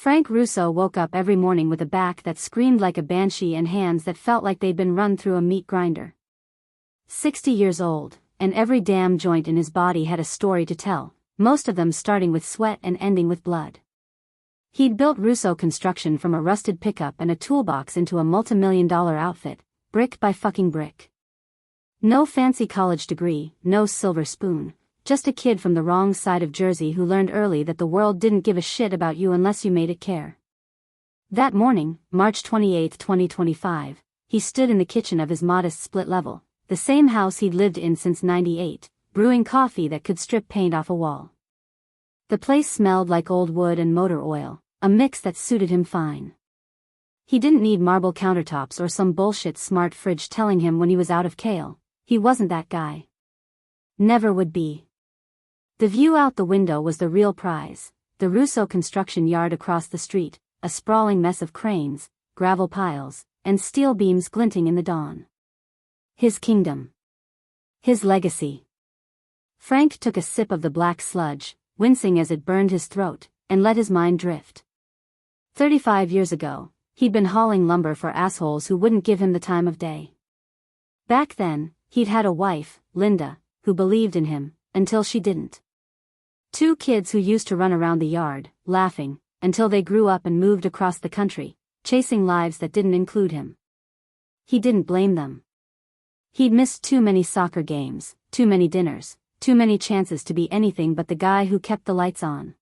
Frank Russo woke up every morning with a back that screamed like a banshee and hands that felt like they'd been run through a meat grinder. 60 years old, and every damn joint in his body had a story to tell, most of them starting with sweat and ending with blood. He'd built Russo Construction from a rusted pickup and a toolbox into a multi-million-dollar outfit, brick by fucking brick. No fancy college degree, no silver spoon, just a kid from the wrong side of Jersey who learned early that the world didn't give a shit about you unless you made it care. That morning, March 28, 2025, he stood in the kitchen of his modest split level, the same house he'd lived in since '98, brewing coffee that could strip paint off a wall. The place smelled like old wood and motor oil, a mix that suited him fine. He didn't need marble countertops or some bullshit smart fridge telling him when he was out of kale. He wasn't that guy. Never would be. The view out the window was the real prize, the Russo Construction yard across the street, a sprawling mess of cranes, gravel piles, and steel beams glinting in the dawn. His kingdom. His legacy. Frank took a sip of the black sludge, wincing as it burned his throat, and let his mind drift. 35 years ago, he'd been hauling lumber for assholes who wouldn't give him the time of day. Back then, he'd had a wife, Linda, who believed in him, until she didn't. 2 kids who used to run around the yard, laughing, until they grew up and moved across the country, chasing lives that didn't include him. He didn't blame them. He'd missed too many soccer games, too many dinners, too many chances to be anything but the guy who kept the lights on.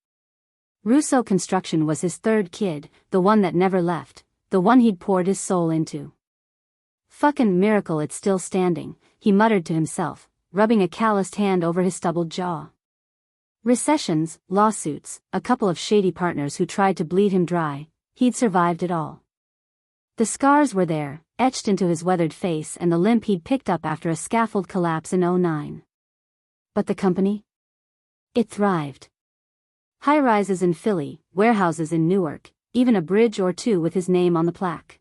Russo Construction was his 3rd kid, the one that never left, the one he'd poured his soul into. Fucking miracle it's still standing, he muttered to himself, rubbing a calloused hand over his stubbled jaw. Recessions, lawsuits, a couple of shady partners who tried to bleed him dry, he'd survived it all. The scars were there, etched into his weathered face, and the limp he'd picked up after a scaffold collapse in '09. But the company? It thrived. High-rises in Philly, warehouses in Newark, even a bridge or 2 with his name on the plaque.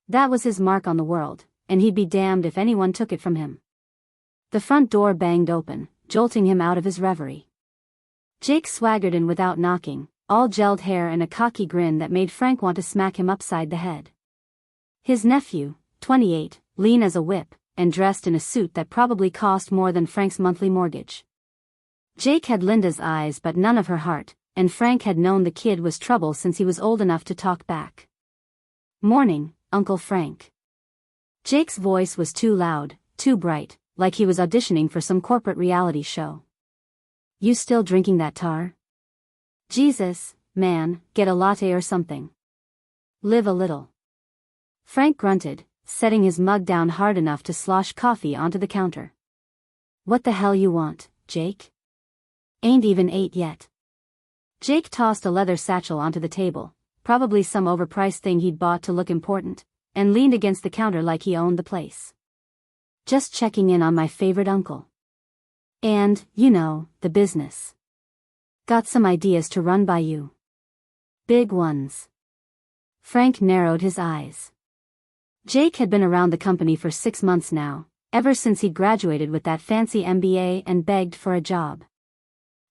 That was his mark on the world, and he'd be damned if anyone took it from him. The front door banged open, jolting him out of his reverie. Jake swaggered in without knocking, all gelled hair and a cocky grin that made Frank want to smack him upside the head. His nephew, 28, lean as a whip, and dressed in a suit that probably cost more than Frank's monthly mortgage. Jake had Linda's eyes but none of her heart, and Frank had known the kid was trouble since he was old enough to talk back. "Morning, Uncle Frank." Jake's voice was too loud, too bright, like he was auditioning for some corporate reality show. "You still drinking that tar? Jesus, man, get a latte or something. Live a little." Frank grunted, setting his mug down hard enough to slosh coffee onto the counter. "What the hell you want, Jake? Ain't even 8 yet." Jake tossed a leather satchel onto the table, probably some overpriced thing he'd bought to look important, and leaned against the counter like he owned the place. "Just checking in on my favorite uncle. And, you know, the business. Got some ideas to run by you. Big ones." Frank narrowed his eyes. Jake had been around the company for 6 months now, ever since he'd graduated with that fancy MBA and begged for a job.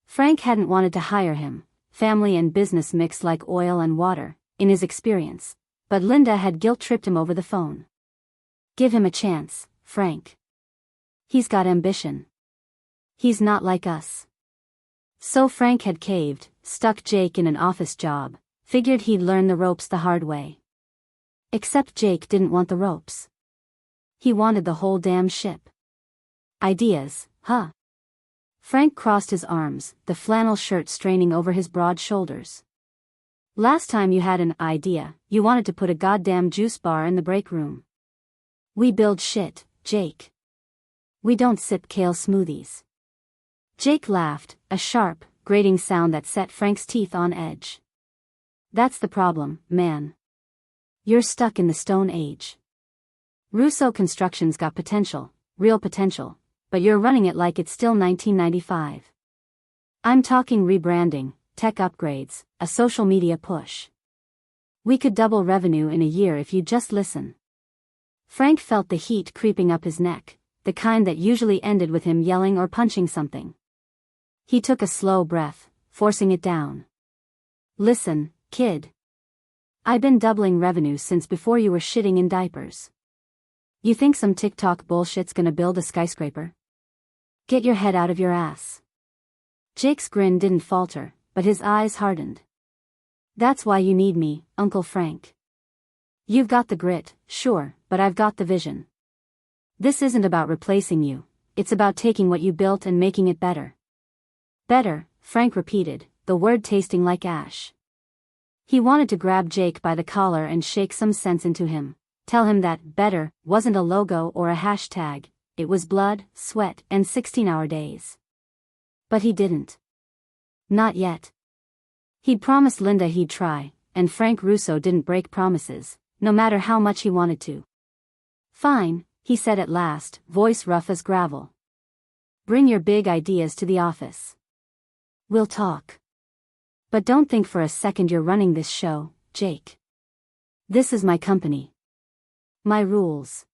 Frank hadn't wanted to hire him, family and business mixed like oil and water, in his experience, but Linda had guilt-tripped him over the phone. "Give him a chance, Frank. He's got ambition. He's not like us." So Frank had caved, stuck Jake in an office job, figured he'd learn the ropes the hard way. Except Jake didn't want the ropes. He wanted the whole damn ship. Ideas, huh? Frank crossed his arms, the flannel shirt straining over his broad shoulders. "Last time you had an idea, you wanted to put a goddamn juice bar in the break room. We build shit, Jake. We don't sip kale smoothies." Jake laughed, a sharp, grating sound that set Frank's teeth on edge. "That's the problem, man. You're stuck in the Stone Age. Russo Construction's got potential, real potential, but you're running it like it's still 1995. I'm talking rebranding, tech upgrades, a social media push. We could double revenue in a year if you just listen." Frank felt the heat creeping up his neck, the kind that usually ended with him yelling or punching something. He took a slow breath, forcing it down. "Listen, Kid. I've been doubling revenue since before you were shitting in diapers. You think some TikTok bullshit's gonna build a skyscraper? Get your head out of your ass. Jake's grin didn't falter, but his eyes hardened. That's why you need me, Uncle Frank. You've got the grit, sure, but I've got the vision. This isn't about replacing you, it's about taking what you built and making it better. Better, Frank repeated, the word tasting like ash. He wanted to grab Jake by the collar and shake some sense into him, tell him that better wasn't a logo or a hashtag, it was blood, sweat, and 16-hour days. But he didn't. Not yet. He'd promised Linda he'd try, and Frank Russo didn't break promises, no matter how much he wanted to. Fine, he said at last, voice rough as gravel. Bring your big ideas to the office. We'll talk. But don't think for a second you're running this show, Jake. This is my company. My rules.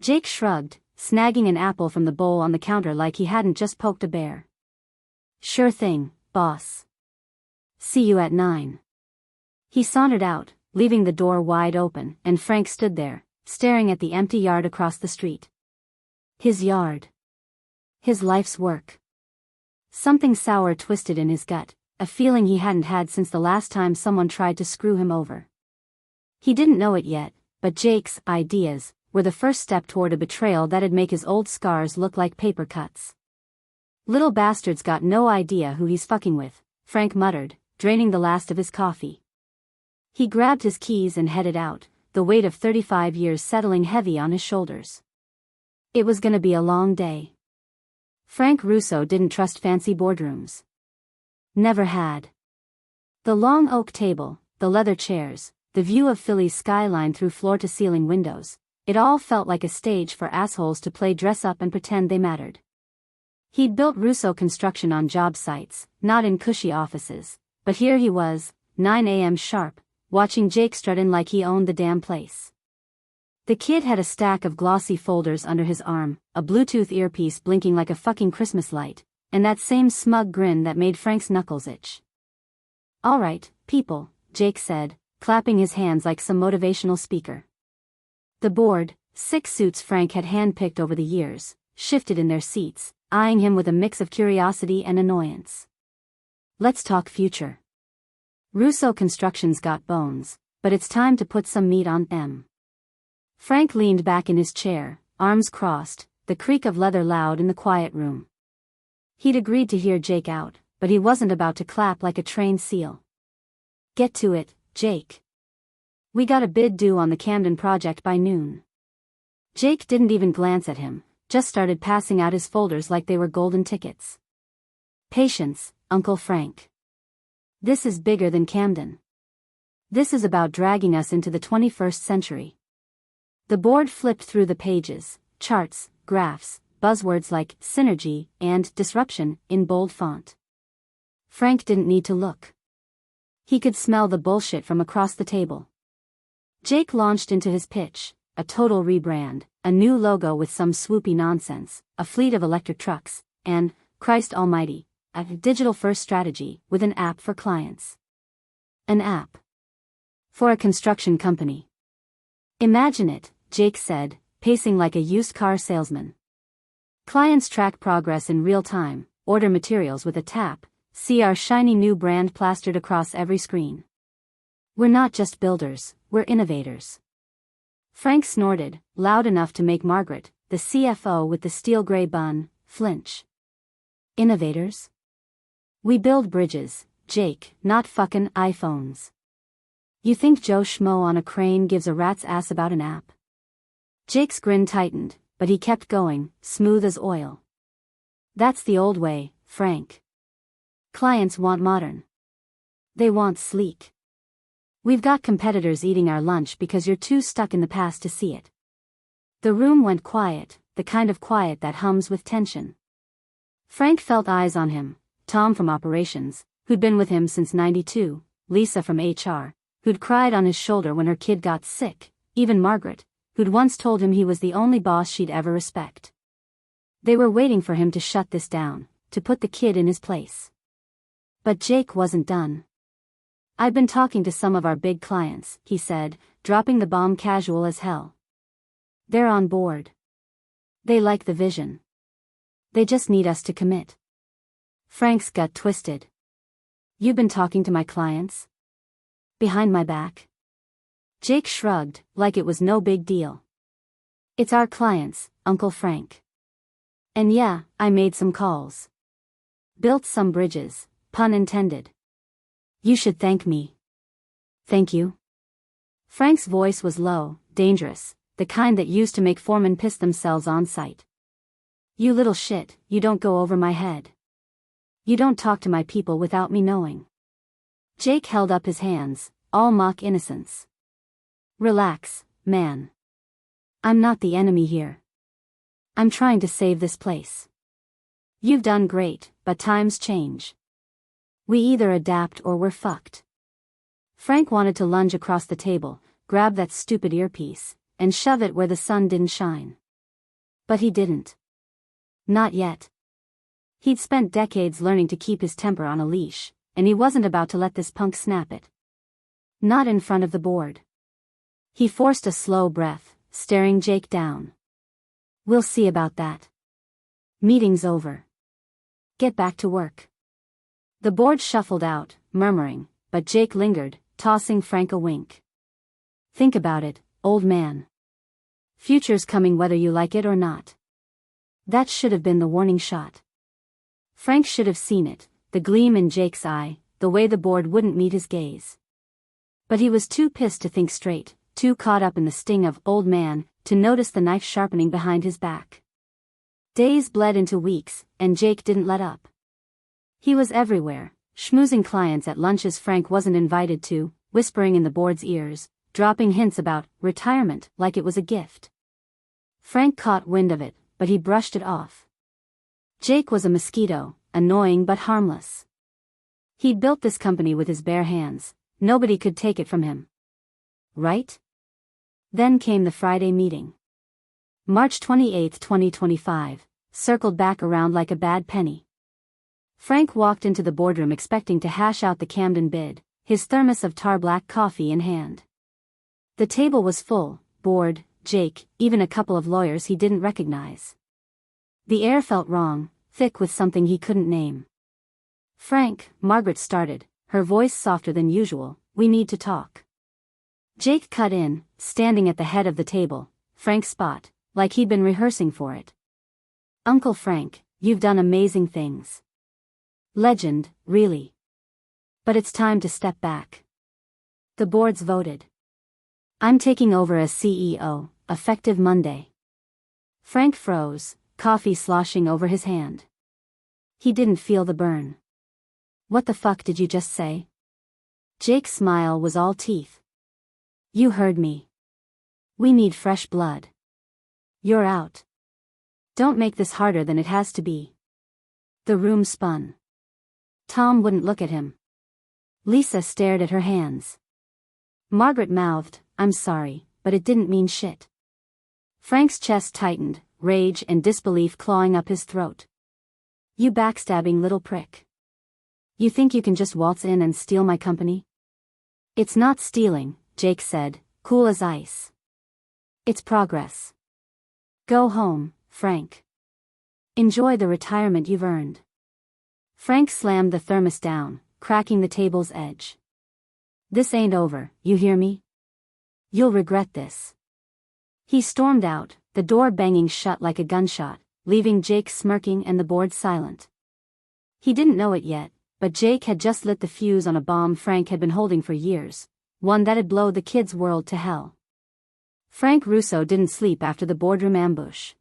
Jake shrugged, snagging an apple from the bowl on the counter like he hadn't just poked a bear. Sure thing, boss. See you at 9. He sauntered out, leaving the door wide open, and Frank stood there, staring at the empty yard across the street. His yard. His life's work. Something sour twisted in his gut, a feeling he hadn't had since the last time someone tried to screw him over. He didn't know it yet, but Jake's ideas were the first step toward a betrayal that'd make his old scars look like paper cuts. Little bastard's got no idea who he's fucking with, Frank muttered, draining the last of his coffee. He grabbed his keys and headed out, the weight of 35 years settling heavy on his shoulders. It was gonna be a long day. Frank Russo didn't trust fancy boardrooms. Never had. The long oak table, the leather chairs, the view of Philly's skyline through floor-to-ceiling windows, it all felt like a stage for assholes to play dress-up and pretend they mattered. He'd built Russo construction on job sites, not in cushy offices, but here he was, 9 a.m. sharp, watching Jake strut in like he owned the damn place. The kid had a stack of glossy folders under his arm, a Bluetooth earpiece blinking like a fucking Christmas light, and that same smug grin that made Frank's knuckles itch. All right, people, Jake said, clapping his hands like some motivational speaker. The board, 6 suits Frank had handpicked over the years, shifted in their seats, eyeing him with a mix of curiosity and annoyance. Let's talk future. Russo Construction's got bones, but it's time to put some meat on them. Frank leaned back in his chair, arms crossed, the creak of leather loud in the quiet room. He'd agreed to hear Jake out, but he wasn't about to clap like a trained seal. Get to it, Jake. We got a bid due on the Camden project by noon. Jake didn't even glance at him, just started passing out his folders like they were golden tickets. Patience, Uncle Frank. This is bigger than Camden. This is about dragging us into the 21st century. The board flipped through the pages, charts, graphs, buzzwords like synergy and disruption in bold font. Frank didn't need to look. He could smell the bullshit from across the table. Jake launched into his pitch, a total rebrand, a new logo with some swoopy nonsense, a fleet of electric trucks, and, Christ almighty, a digital-first strategy with an app for clients. An app. For a construction company. Imagine it, Jake said, pacing like a used car salesman. Clients track progress in real time, order materials with a tap, see our shiny new brand plastered across every screen. We're not just builders, we're innovators. Frank snorted, loud enough to make Margaret, the CFO with the steel gray bun, flinch. Innovators? We build bridges, Jake, not fucking iPhones. You think Joe Schmo on a crane gives a rat's ass about an app? Jake's grin tightened, but he kept going, smooth as oil. That's the old way, Frank. Clients want modern. They want sleek. We've got competitors eating our lunch because you're too stuck in the past to see it. The room went quiet, the kind of quiet that hums with tension. Frank felt eyes on him, Tom from operations, who'd been with him since '92, Lisa from HR, who'd cried on his shoulder when her kid got sick, even Margaret, who'd once told him he was the only boss she'd ever respect. They were waiting for him to shut this down, to put the kid in his place. But Jake wasn't done. "I've been talking to some of our big clients," he said, dropping the bomb casual as hell. "They're on board. They like the vision. They just need us to commit." Frank's gut twisted. "You've been talking to my clients? Behind my back?" Jake shrugged, like it was no big deal. "It's our clients, Uncle Frank. And yeah, I made some calls. Built some bridges, pun intended. You should thank me." "Thank you?" Frank's voice was low, dangerous, the kind that used to make foremen piss themselves on sight. "You little shit, you don't go over my head. You don't talk to my people without me knowing." Jake held up his hands, all mock innocence. "Relax, man. I'm not the enemy here. I'm trying to save this place. You've done great, but times change. We either adapt or we're fucked." Frank wanted to lunge across the table, grab that stupid earpiece, and shove it where the sun didn't shine. But he didn't. Not yet. He'd spent decades learning to keep his temper on a leash, and he wasn't about to let this punk snap it. Not in front of the board. He forced a slow breath, staring Jake down. "We'll see about that. Meeting's over. Get back to work." The board shuffled out, murmuring, but Jake lingered, tossing Frank a wink. "Think about it, old man. Future's coming whether you like it or not." That should have been the warning shot. Frank should have seen it, the gleam in Jake's eye, the way the board wouldn't meet his gaze. But he was too pissed to think straight, too caught up in the sting of old man, to notice the knife sharpening behind his back. Days bled into weeks, and Jake didn't let up. He was everywhere, schmoozing clients at lunches Frank wasn't invited to, whispering in the board's ears, dropping hints about retirement like it was a gift. Frank caught wind of it, but he brushed it off. Jake was a mosquito, annoying but harmless. He'd built this company with his bare hands, nobody could take it from him. Right? Then came the Friday meeting. March 28, 2025, circled back around like a bad penny. Frank walked into the boardroom expecting to hash out the Camden bid, his thermos of tar-black coffee in hand. The table was full, board, Jake, even a couple of lawyers he didn't recognize. The air felt wrong, thick with something he couldn't name. "Frank," Margaret started, her voice softer than usual, "we need to talk." Jake cut in, standing at the head of the table, Frank's spot, like he'd been rehearsing for it. "Uncle Frank, you've done amazing things. Legend, really. But it's time to step back." The boards voted. "I'm taking over as CEO, effective Monday." Frank froze, coffee sloshing over his hand. He didn't feel the burn. "What the fuck did you just say?" Jake's smile was all teeth. "You heard me. We need fresh blood. You're out. Don't make this harder than it has to be." The room spun. Tom wouldn't look at him. Lisa stared at her hands. Margaret mouthed, "I'm sorry, but it didn't mean shit." Frank's chest tightened, rage and disbelief clawing up his throat. "You backstabbing little prick. You think you can just waltz in and steal my company?" "It's not stealing," Jake said, cool as ice. "It's progress. Go home, Frank. Enjoy the retirement you've earned." Frank slammed the thermos down, cracking the table's edge. "This ain't over, you hear me? You'll regret this." He stormed out, the door banging shut like a gunshot, leaving Jake smirking and the board silent. He didn't know it yet, but Jake had just lit the fuse on a bomb Frank had been holding for years, one that'd blow the kid's world to hell. Frank Russo didn't sleep after the boardroom ambush.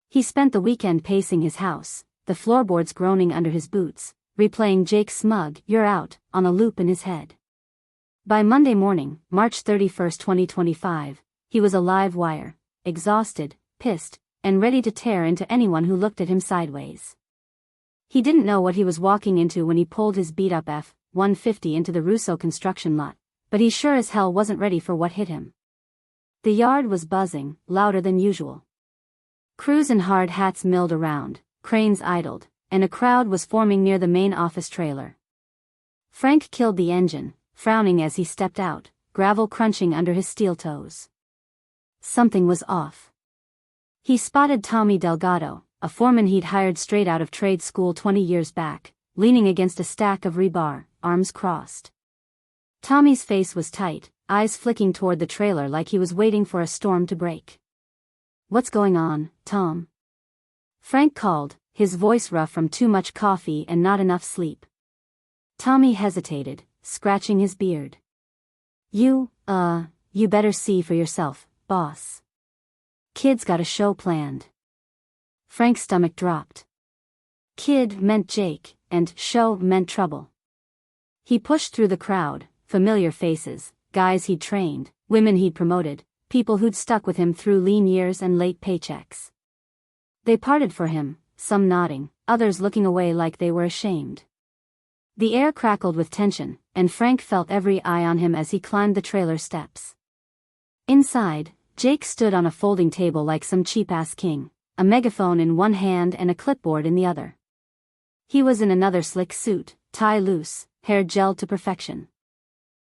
He spent the weekend pacing his house, the floorboards groaning under his boots, replaying Jake's smug "you're out" on a loop in his head. By Monday morning, March 31, 2025, he was a live wire, exhausted, pissed, and ready to tear into anyone who looked at him sideways. He didn't know what he was walking into when he pulled his beat-up F-150 into the Russo construction lot, but he sure as hell wasn't ready for what hit him. The yard was buzzing, louder than usual. Crews in hard hats milled around, cranes idled, and a crowd was forming near the main office trailer. Frank killed the engine, frowning as he stepped out, gravel crunching under his steel toes. Something was off. He spotted Tommy Delgado, a foreman he'd hired straight out of trade school 20 years back, leaning against a stack of rebar, arms crossed. Tommy's face was tight, eyes flicking toward the trailer like he was waiting for a storm to break. "What's going on, Tom?" Frank called, his voice rough from too much coffee and not enough sleep. Tommy hesitated, scratching his beard. You better see for yourself, boss. Kid's got a show planned." Frank's stomach dropped. Kid meant Jake, and show meant trouble. He pushed through the crowd, familiar faces, guys he'd trained, women he'd promoted, people who'd stuck with him through lean years and late paychecks. They parted for him, some nodding, others looking away like they were ashamed. The air crackled with tension, and Frank felt every eye on him as he climbed the trailer steps. Inside, Jake stood on a folding table like some cheap-ass king, a megaphone in one hand and a clipboard in the other. He was in another slick suit, tie loose, hair gelled to perfection.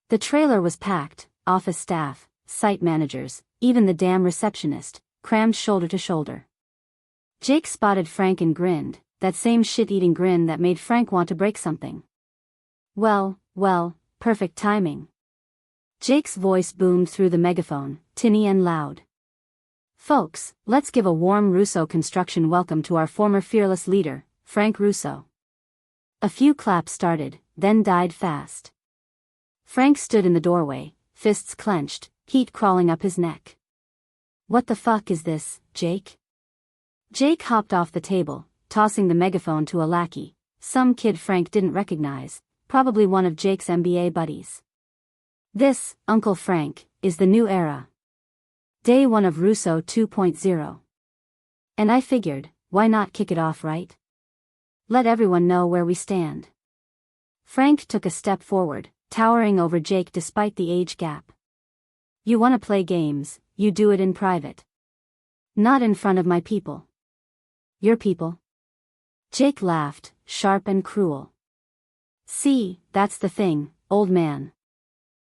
The trailer was packed, office staff, site managers, even the damn receptionist, crammed shoulder to shoulder. Jake spotted Frank and grinned, that same shit-eating grin that made Frank want to break something. Well, perfect timing. Jake's voice boomed through the megaphone, tinny and loud. "Folks, let's give a warm Russo Construction welcome to our former fearless leader, Frank Russo." A few claps started, then died fast. Frank stood in the doorway, fists clenched, heat crawling up his neck. "What the fuck is this, Jake?" Jake hopped off the table, tossing the megaphone to a lackey, some kid Frank didn't recognize, probably one of Jake's MBA buddies. "This, Uncle Frank, is the new era. Day 1 of Russo 2.0. And I figured, why not kick it off right? Let everyone know where we stand." Frank took a step forward, towering over Jake despite the age gap. "You want to play games, you do it in private. Not in front of my people." "Your people?" Jake laughed, sharp and cruel. "See, that's the thing, old man.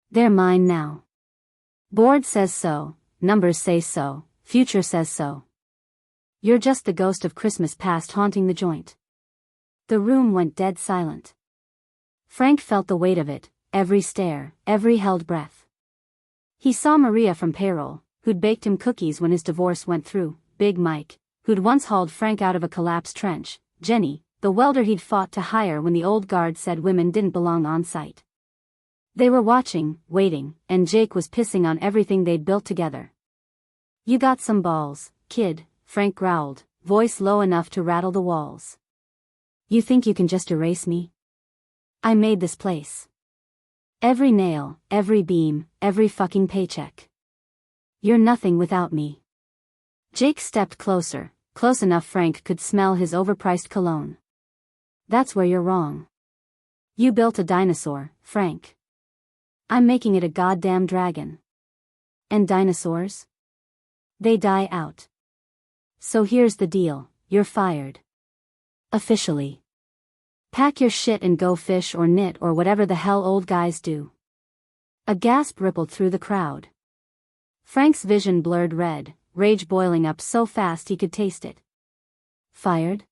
They're mine now. Board says so, numbers say so, future says so. You're just the ghost of Christmas past haunting the joint." The room went dead silent. Frank felt the weight of it, every stare, every held breath. He saw Maria from payroll, who'd baked him cookies when his divorce went through, Big Mike, who'd once hauled Frank out of a collapsed trench, Jenny, the welder he'd fought to hire when the old guard said women didn't belong on site. They were watching, waiting, and Jake was pissing on everything they'd built together. "You got some balls, kid," Frank growled, voice low enough to rattle the walls. "You think you can just erase me? I made this place. Every nail, every beam, every fucking paycheck. You're nothing without me." Jake stepped closer, close enough Frank could smell his overpriced cologne. "That's where you're wrong. You built a dinosaur, Frank. I'm making it a goddamn dragon. And dinosaurs? They die out. So here's the deal, you're fired. Officially. Pack your shit and go fish or knit or whatever the hell old guys do." A gasp rippled through the crowd. Frank's vision blurred red, rage boiling up so fast he could taste it. "Fired?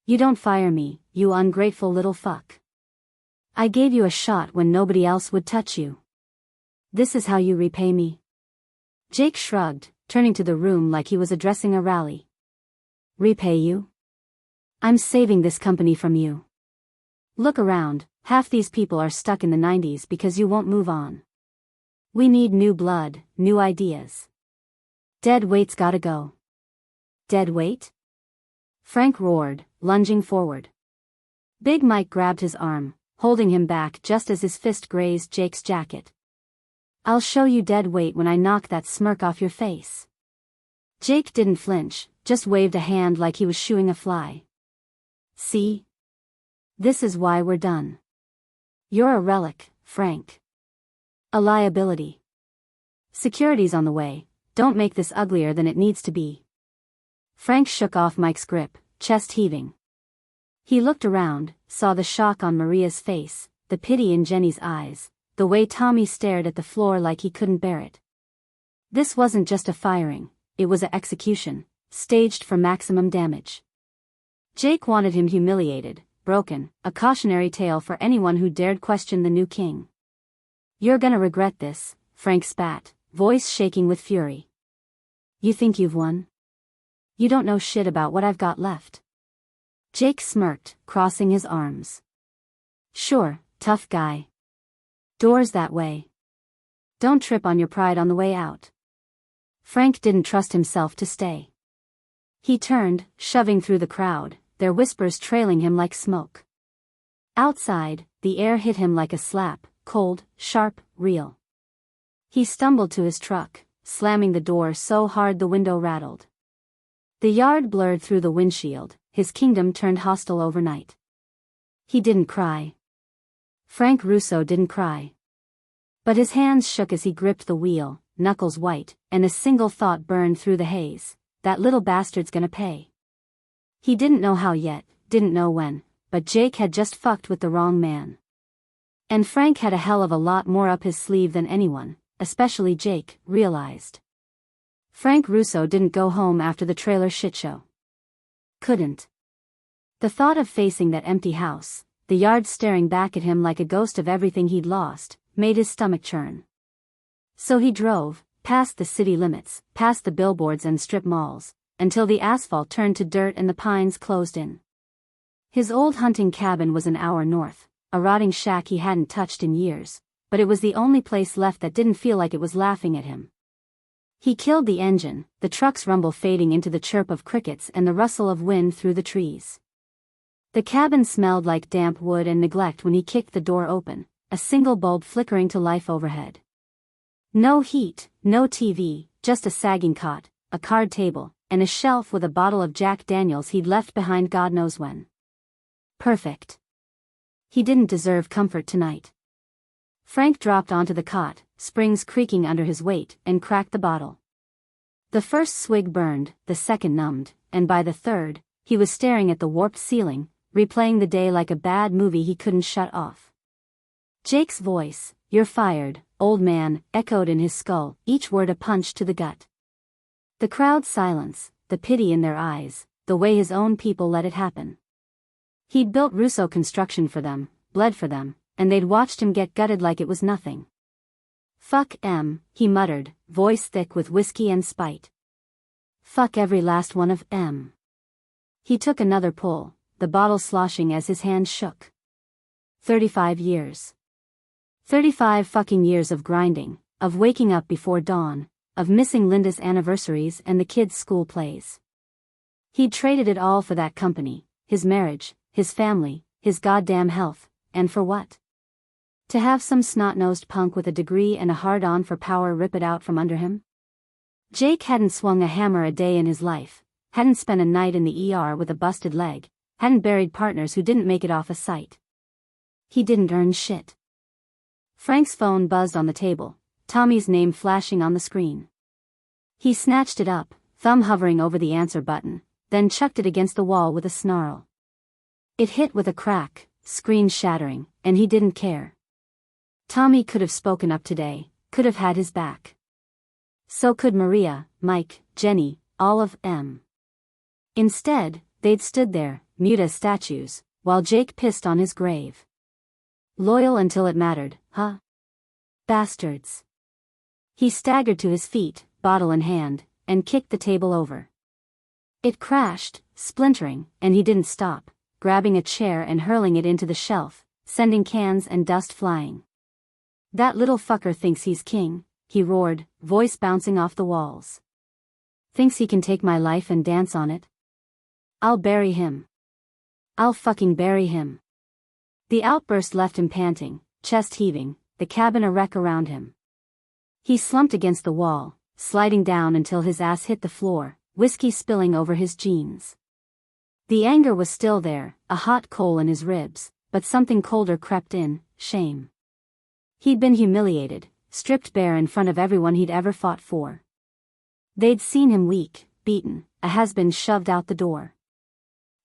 You don't fire me, you ungrateful little fuck. I gave you a shot when nobody else would touch you. This is how you repay me?" Jake shrugged, turning to the room like he was addressing a rally. "Repay you? I'm saving this company from you. Look around, half these people are stuck in the 90s because you won't move on. We need new blood, new ideas. Dead weight's gotta go." "Dead weight?" Frank roared, lunging forward. Big Mike grabbed his arm, holding him back just as his fist grazed Jake's jacket. "I'll show you dead weight when I knock that smirk off your face." Jake didn't flinch, just waved a hand like he was shooing a fly. "See? This is why we're done. You're a relic, Frank. A liability. Security's on the way, don't make this uglier than it needs to be." Frank shook off Mike's grip, chest heaving. He looked around, saw the shock on Maria's face, the pity in Jenny's eyes, the way Tommy stared at the floor like he couldn't bear it. This wasn't just a firing, it was an execution, staged for maximum damage. Jake wanted him humiliated, broken, a cautionary tale for anyone who dared question the new king. "You're gonna regret this," Frank spat, voice shaking with fury. "You think you've won? You don't know shit about what I've got left." Jake smirked, crossing his arms. "Sure, tough guy. Doors that way. Don't trip on your pride on the way out." Frank didn't trust himself to stay. He turned, shoving through the crowd, their whispers trailing him like smoke. Outside, the air hit him like a slap, cold, sharp, real. He stumbled to his truck, slamming the door so hard the window rattled. The yard blurred through the windshield, his kingdom turned hostile overnight. He didn't cry. Frank Russo didn't cry. But his hands shook as he gripped the wheel, knuckles white, and a single thought burned through the haze: that little bastard's gonna pay. He didn't know how yet, didn't know when, but Jake had just fucked with the wrong man. And Frank had a hell of a lot more up his sleeve than anyone, especially Jake, realized. Frank Russo didn't go home after the trailer shitshow. Couldn't. The thought of facing that empty house, the yard staring back at him like a ghost of everything he'd lost, made his stomach churn. So he drove, past the city limits, past the billboards and strip malls, until the asphalt turned to dirt and the pines closed in. His old hunting cabin was an hour north, a rotting shack he hadn't touched in years, but it was the only place left that didn't feel like it was laughing at him. He killed the engine, the truck's rumble fading into the chirp of crickets and the rustle of wind through the trees. The cabin smelled like damp wood and neglect when he kicked the door open, a single bulb flickering to life overhead. No heat, no TV, just a sagging cot, a card table, and a shelf with a bottle of Jack Daniels he'd left behind God knows when. Perfect. He didn't deserve comfort tonight. Frank dropped onto the cot, springs creaking under his weight, and cracked the bottle. The first swig burned, the second numbed, and by the third, he was staring at the warped ceiling, replaying the day like a bad movie he couldn't shut off. Jake's voice, "You're fired, old man," echoed in his skull, each word a punch to the gut. The crowd's silence, the pity in their eyes, the way his own people let it happen. He'd built Russo Construction for them, bled for them, and they'd watched him get gutted like it was nothing. "Fuck M," he muttered, voice thick with whiskey and spite. "Fuck every last one of M." He took another pull, the bottle sloshing as his hand shook. 35 years. 35 fucking years of grinding, of waking up before dawn, of missing Linda's anniversaries and the kids' school plays. He'd traded it all for that company, his marriage, his family, his goddamn health, and for what? To have some snot-nosed punk with a degree and a hard-on for power rip it out from under him? Jake hadn't swung a hammer a day in his life, hadn't spent a night in the ER with a busted leg, hadn't buried partners who didn't make it off a site. He didn't earn shit. Frank's phone buzzed on the table, Tommy's name flashing on the screen. He snatched it up, thumb hovering over the answer button, then chucked it against the wall with a snarl. It hit with a crack, screen shattering, and he didn't care. Tommy could have spoken up today, could have had his back. So could Maria, Mike, Jenny, all of them. Instead, they'd stood there, mute as statues, while Jake pissed on his grave. Loyal until it mattered, huh? Bastards. He staggered to his feet, bottle in hand, and kicked the table over. It crashed, splintering, and he didn't stop, grabbing a chair and hurling it into the shelf, sending cans and dust flying. "That little fucker thinks he's king," he roared, voice bouncing off the walls. "Thinks he can take my life and dance on it? I'll bury him. I'll fucking bury him." The outburst left him panting, chest heaving, the cabin a wreck around him. He slumped against the wall, sliding down until his ass hit the floor, whiskey spilling over his jeans. The anger was still there, a hot coal in his ribs, but something colder crept in, shame. He'd been humiliated, stripped bare in front of everyone he'd ever fought for. They'd seen him weak, beaten, a has-been shoved out the door.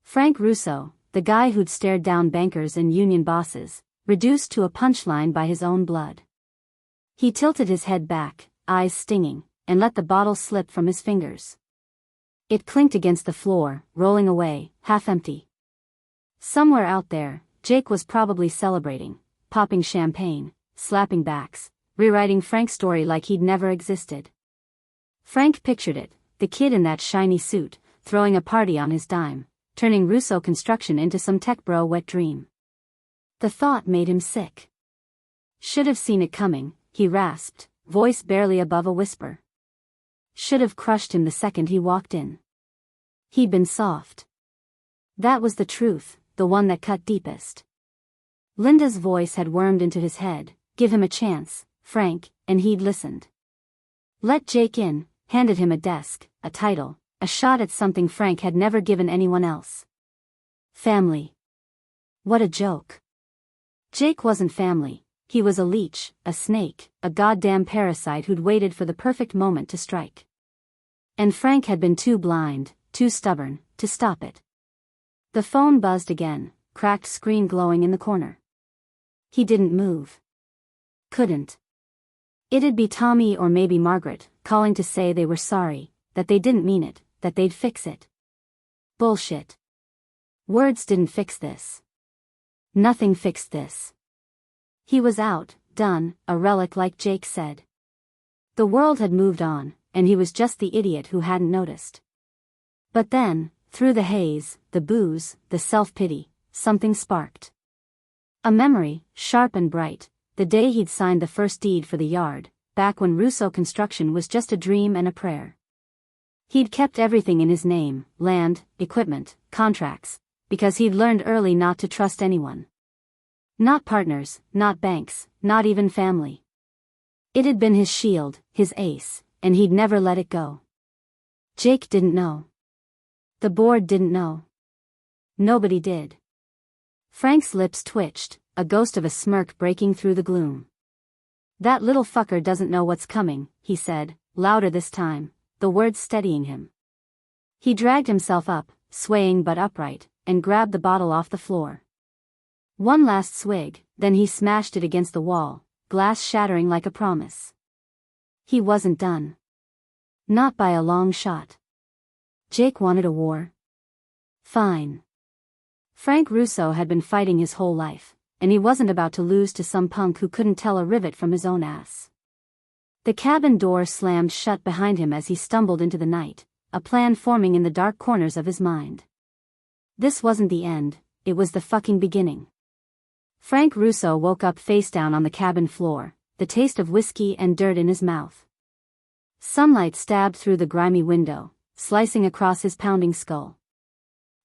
Frank Russo, the guy who'd stared down bankers and union bosses, reduced to a punchline by his own blood. He tilted his head back, eyes stinging, and let the bottle slip from his fingers. It clinked against the floor, rolling away, half empty. Somewhere out there, Jake was probably celebrating, popping champagne, slapping backs, rewriting Frank's story like he'd never existed. Frank pictured it, the kid in that shiny suit, throwing a party on his dime, turning Russo Construction into some tech bro wet dream. The thought made him sick. Should have seen it coming, he rasped, voice barely above a whisper. Should have crushed him the second he walked in. He'd been soft. That was the truth, the one that cut deepest. Linda's voice had wormed into his head, give him a chance, Frank, and he'd listened. Let Jake in, handed him a desk, a title, a shot at something Frank had never given anyone else. Family. What a joke. Jake wasn't family, he was a leech, a snake, a goddamn parasite who'd waited for the perfect moment to strike. And Frank had been too blind, too stubborn, to stop it. The phone buzzed again, cracked screen glowing in the corner. He didn't move. Couldn't. It'd be Tommy or maybe Margaret, calling to say they were sorry, that they didn't mean it, that they'd fix it. Bullshit. Words didn't fix this. Nothing fixed this. He was out, done, a relic like Jake said. The world had moved on, and he was just the idiot who hadn't noticed. But then, through the haze, the booze, the self-pity, something sparked. A memory, sharp and bright, the day he'd signed the first deed for the yard, back when Russo Construction was just a dream and a prayer. He'd kept everything in his name, land, equipment, contracts, because he'd learned early not to trust anyone. Not partners, not banks, not even family. It had been his shield, his ace, and he'd never let it go. Jake didn't know. The board didn't know. Nobody did. Frank's lips twitched, a ghost of a smirk breaking through the gloom. That little fucker doesn't know what's coming, he said, louder this time, the words steadying him. He dragged himself up, swaying but upright, and grabbed the bottle off the floor. One last swig, then he smashed it against the wall, glass shattering like a promise. He wasn't done. Not by a long shot. Jake wanted a war? Fine. Frank Russo had been fighting his whole life, and he wasn't about to lose to some punk who couldn't tell a rivet from his own ass. The cabin door slammed shut behind him as he stumbled into the night, a plan forming in the dark corners of his mind. This wasn't the end, it was the fucking beginning. Frank Russo woke up face down on the cabin floor, the taste of whiskey and dirt in his mouth. Sunlight stabbed through the grimy window, slicing across his pounding skull.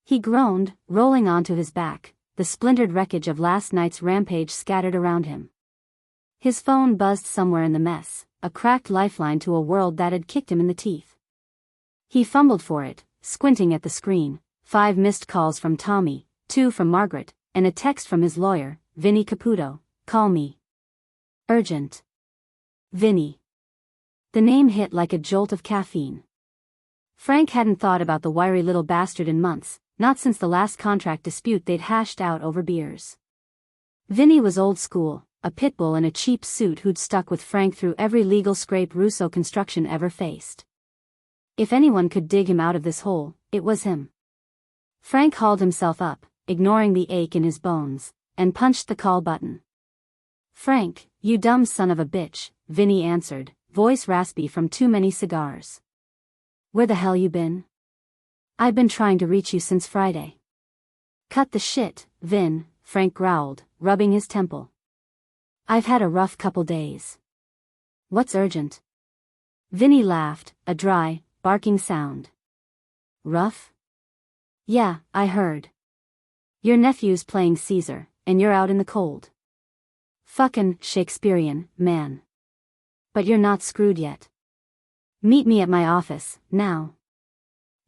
He groaned, rolling onto his back, the splintered wreckage of last night's rampage scattered around him. His phone buzzed somewhere in the mess, a cracked lifeline to a world that had kicked him in the teeth. He fumbled for it, squinting at the screen, 5 missed calls from Tommy, 2 from Margaret, and a text from his lawyer, Vinny Caputo, call me. Urgent. Vinny. The name hit like a jolt of caffeine. Frank hadn't thought about the wiry little bastard in months, not since the last contract dispute they'd hashed out over beers. Vinny was old school, a pit bull in a cheap suit who'd stuck with Frank through every legal scrape Russo Construction ever faced. If anyone could dig him out of this hole, it was him. Frank hauled himself up, ignoring the ache in his bones, and punched the call button. Frank, you dumb son of a bitch, Vinny answered, voice raspy from too many cigars. Where the hell you been? I've been trying to reach you since Friday. Cut the shit, Vin, Frank growled, rubbing his temple. I've had a rough couple days. What's urgent? Vinny laughed, a dry, barking sound. Rough? Yeah, I heard. Your nephew's playing Caesar, and you're out in the cold. Fuckin' Shakespearean, man. But you're not screwed yet. Meet me at my office, now.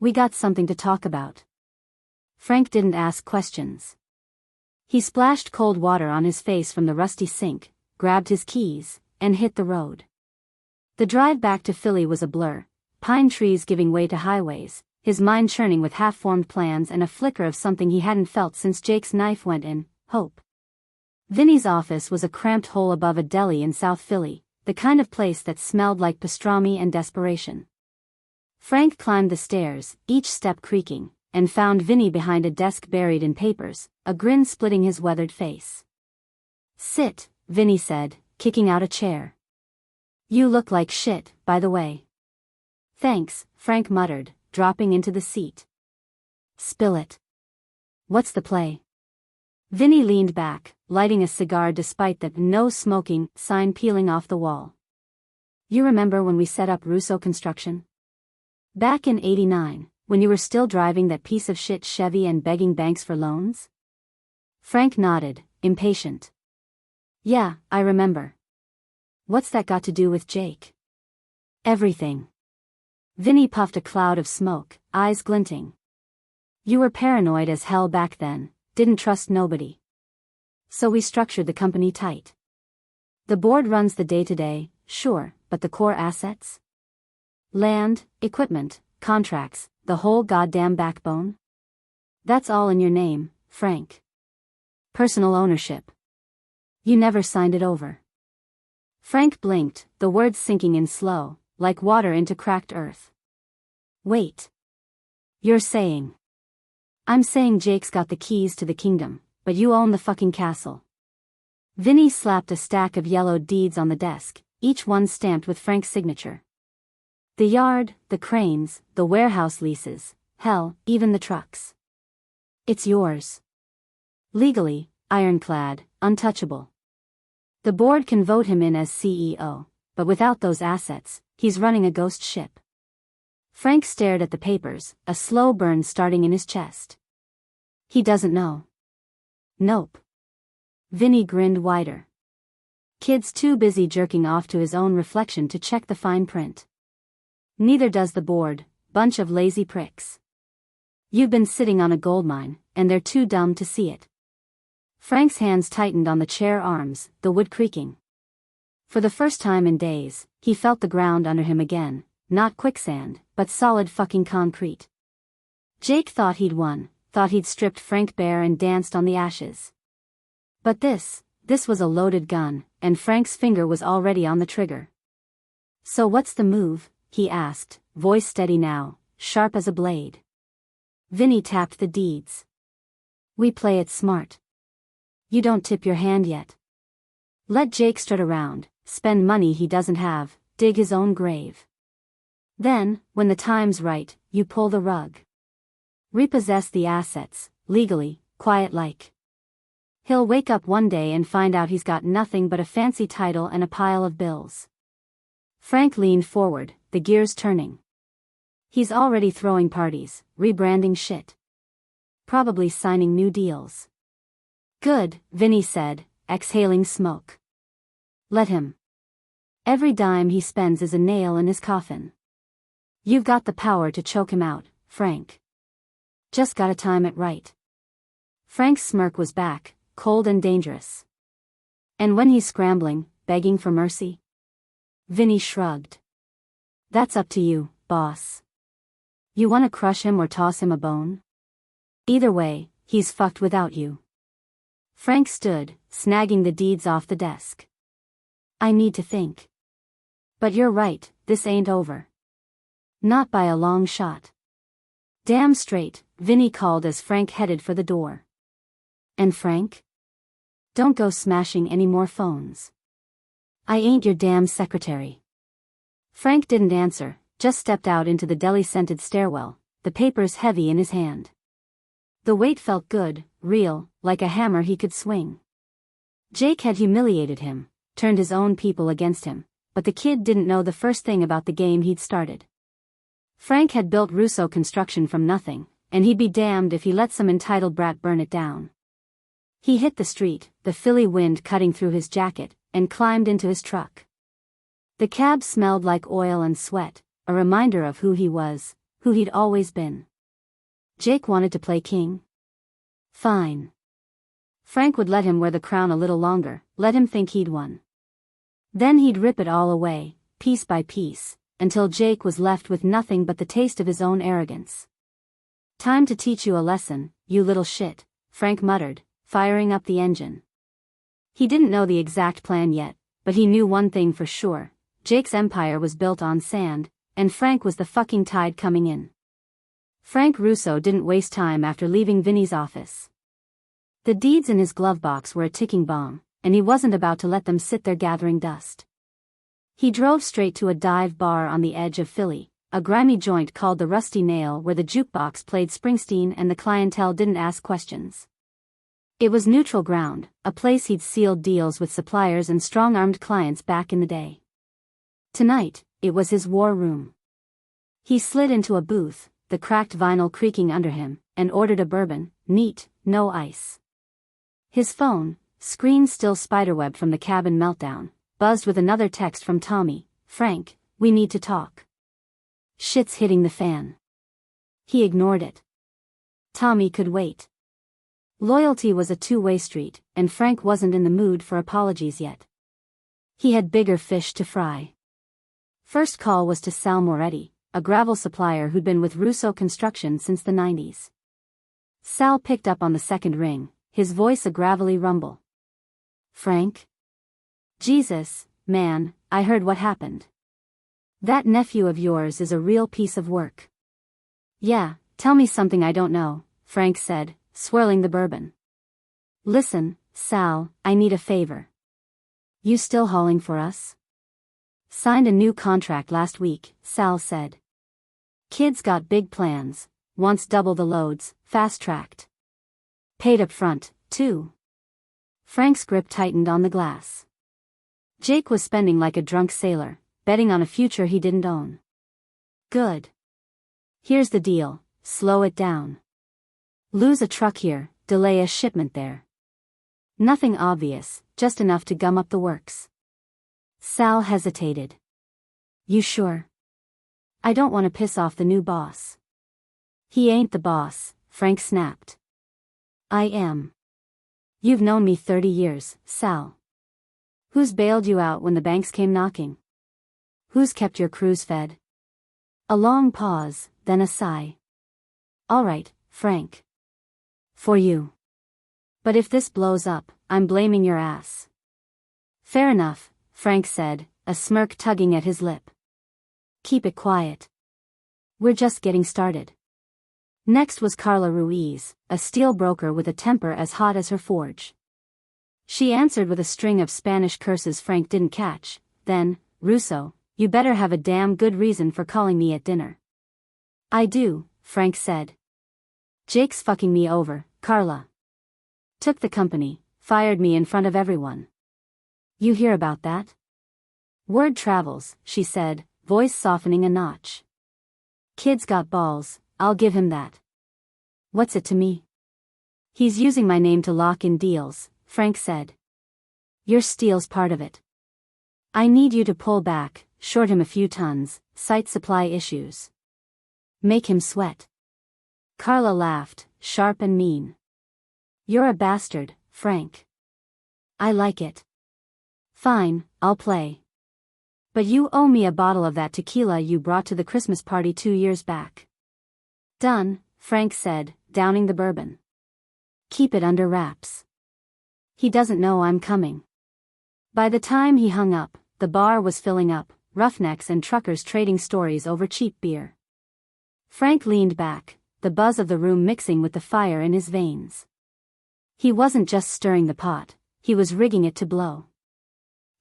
We got something to talk about. Frank didn't ask questions. He splashed cold water on his face from the rusty sink, grabbed his keys, and hit the road. The drive back to Philly was a blur, pine trees giving way to highways, his mind churning with half-formed plans and a flicker of something he hadn't felt since Jake's knife went in, hope. Vinny's office was a cramped hole above a deli in South Philly, the kind of place that smelled like pastrami and desperation. Frank climbed the stairs, each step creaking, and found Vinny behind a desk buried in papers, a grin splitting his weathered face. "Sit," Vinny said, kicking out a chair. "You look like shit, by the way." "Thanks," Frank muttered, dropping into the seat. "Spill it. What's the play?" Vinny leaned back, lighting a cigar despite the "no smoking" sign peeling off the wall. "You remember when we set up Russo Construction? Back in '89, when you were still driving that piece of shit Chevy and begging banks for loans?" Frank nodded, impatient. "Yeah, I remember. What's that got to do with Jake?" "Everything." Vinny puffed a cloud of smoke, eyes glinting. "You were paranoid as hell back then, didn't trust nobody. So we structured the company tight. The board runs the day-to-day, sure, but the core assets? Land, equipment, contracts, the whole goddamn backbone? That's all in your name, Frank. Personal ownership. You never signed it over." Frank blinked, the words sinking in slow, like water into cracked earth. "Wait. You're saying..." "I'm saying Jake's got the keys to the kingdom, but you own the fucking castle." Vinny slapped a stack of yellowed deeds on the desk, each one stamped with Frank's signature. "The yard, the cranes, the warehouse leases, hell, even the trucks. It's yours. Legally, ironclad, untouchable. The board can vote him in as CEO, but without those assets, he's running a ghost ship." Frank stared at the papers, a slow burn starting in his chest. "He doesn't know." "Nope." Vinny grinned wider. "Kid's too busy jerking off to his own reflection to check the fine print. Neither does the board, bunch of lazy pricks. You've been sitting on a goldmine, and they're too dumb to see it." Frank's hands tightened on the chair arms, the wood creaking. For the first time in days, he felt the ground under him again, not quicksand, but solid fucking concrete. Jake thought he'd won, thought he'd stripped Frank bare and danced on the ashes. But this was a loaded gun, and Frank's finger was already on the trigger. "So what's the move?" he asked, voice steady now, sharp as a blade. Vinny tapped the deeds. "We play it smart. You don't tip your hand yet. Let Jake strut around, spend money he doesn't have, dig his own grave. Then, when the time's right, you pull the rug. Repossess the assets, legally, quiet-like. He'll wake up one day and find out he's got nothing but a fancy title and a pile of bills." Frank leaned forward, the gears turning. "He's already throwing parties, rebranding shit. Probably signing new deals." "Good," Vinny said, exhaling smoke. "Let him. Every dime he spends is a nail in his coffin. You've got the power to choke him out, Frank. Just gotta time it right." Frank's smirk was back, cold and dangerous. "And when he's scrambling, begging for mercy?" Vinny shrugged. "That's up to you, boss. You wanna crush him or toss him a bone? Either way, he's fucked without you." Frank stood, snagging the deeds off the desk. "I need to think. But you're right, this ain't over. Not by a long shot." "Damn straight," Vinny called as Frank headed for the door. "And Frank? Don't go smashing any more phones. I ain't your damn secretary." Frank didn't answer, just stepped out into the deli-scented stairwell, the papers heavy in his hand. The weight felt good, real, like a hammer he could swing. Jake had humiliated him, turned his own people against him, but the kid didn't know the first thing about the game he'd started. Frank had built Russo Construction from nothing, and he'd be damned if he let some entitled brat burn it down. He hit the street, the Philly wind cutting through his jacket, and climbed into his truck. The cab smelled like oil and sweat, a reminder of who he was, who he'd always been. Jake wanted to play king? Fine. Frank would let him wear the crown a little longer, let him think he'd won. Then he'd rip it all away, piece by piece, until Jake was left with nothing but the taste of his own arrogance. "Time to teach you a lesson, you little shit," Frank muttered, firing up the engine. He didn't know the exact plan yet, but he knew one thing for sure. Jake's empire was built on sand, and Frank was the fucking tide coming in. Frank Russo didn't waste time after leaving Vinny's office. The deeds in his glove box were a ticking bomb, and he wasn't about to let them sit there gathering dust. He drove straight to a dive bar on the edge of Philly, a grimy joint called the Rusty Nail where the jukebox played Springsteen and the clientele didn't ask questions. It was neutral ground, a place he'd sealed deals with suppliers and strong-armed clients back in the day. Tonight, it was his war room. He slid into a booth, the cracked vinyl creaking under him, and ordered a bourbon, neat, no ice. His phone, screen still spiderwebbed from the cabin meltdown, buzzed with another text from Tommy. "Frank, we need to talk. Shit's hitting the fan." He ignored it. Tommy could wait. Loyalty was a two-way street, and Frank wasn't in the mood for apologies yet. He had bigger fish to fry. First call was to Sal Moretti, a gravel supplier who'd been with Russo Construction since the 90s. Sal picked up on the second ring, his voice a gravelly rumble. "Frank? Jesus, man, I heard what happened. That nephew of yours is a real piece of work." "Yeah, tell me something I don't know," Frank said, swirling the bourbon. "Listen, Sal, I need a favor." "You still hauling for us?" "Signed a new contract last week," Sal said. "Kid's got big plans, wants double the loads, fast-tracked. Paid up front, too." Frank's grip tightened on the glass. Jake was spending like a drunk sailor, betting on a future he didn't own. "Good. Here's the deal, slow it down. Lose a truck here, delay a shipment there. Nothing obvious, just enough to gum up the works." Sal hesitated. "You sure?" "I don't want to piss off the new boss." "He ain't the boss," Frank snapped. "I am. You've known me 30 years, Sal. Who's bailed you out when the banks came knocking? Who's kept your crews fed?" A long pause, then a sigh. "All right, Frank. For you. But if this blows up, I'm blaming your ass." "Fair enough," Frank said, a smirk tugging at his lip. "Keep it quiet. We're just getting started." Next was Carla Ruiz, a steel broker with a temper as hot as her forge. She answered with a string of Spanish curses Frank didn't catch. Then, "Russo, you better have a damn good reason for calling me at dinner." "I do," Frank said. "Jake's fucking me over, Carla. Took the company, fired me in front of everyone. You hear about that?" "Word travels," she said, voice softening a notch. "Kid's got balls, I'll give him that." "What's it to me?" "He's using my name to lock in deals," Frank said. "Your steel's part of it. I need you to pull back, short him a few tons, cite supply issues. Make him sweat." Carla laughed, sharp and mean. "You're a bastard, Frank." "I like it." "Fine, I'll play. But you owe me a bottle of that tequila you brought to the Christmas party 2 years back." "Done," Frank said, downing the bourbon. "Keep it under wraps. He doesn't know I'm coming." By the time he hung up, the bar was filling up, roughnecks and truckers trading stories over cheap beer. Frank leaned back, the buzz of the room mixing with the fire in his veins. He wasn't just stirring the pot, he was rigging it to blow.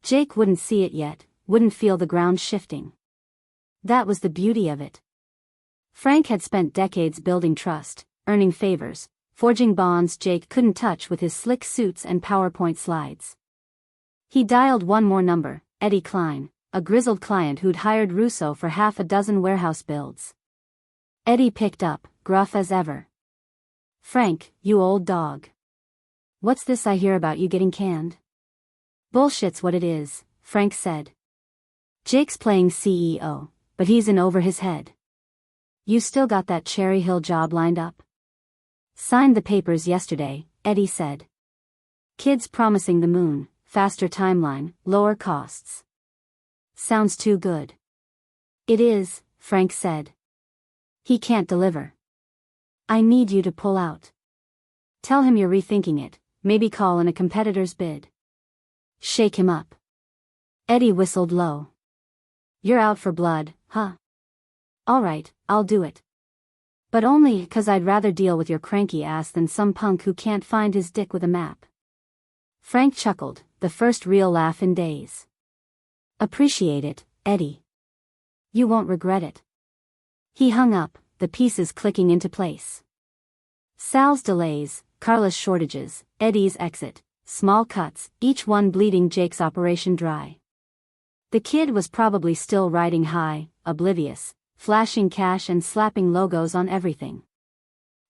Jake wouldn't see it yet, wouldn't feel the ground shifting. That was the beauty of it. Frank had spent decades building trust, earning favors, forging bonds Jake couldn't touch with his slick suits and PowerPoint slides. He dialed one more number, Eddie Klein, a grizzled client who'd hired Russo for half a dozen warehouse builds. Eddie picked up, gruff as ever. "Frank, you old dog. What's this I hear about you getting canned?" "Bullshit's what it is," Frank said. "Jake's playing CEO, but he's in over his head. You still got that Cherry Hill job lined up?" "Signed the papers yesterday," Eddie said. "Kid's promising the moon, faster timeline, lower costs." "Sounds too good." "It is," Frank said. "He can't deliver. I need you to pull out. Tell him you're rethinking it, maybe call in a competitor's bid." Shake him up. Eddie whistled low. You're out for blood, huh? Alright, I'll do it. But only 'cause I'd rather deal with your cranky ass than some punk who can't find his dick with a map. Frank chuckled, the first real laugh in days. Appreciate it, Eddie. You won't regret it. He hung up, the pieces clicking into place. Sal's delays, Carla's shortages, Eddie's exit, small cuts, each one bleeding Jake's operation dry. The kid was probably still riding high, oblivious, flashing cash and slapping logos on everything.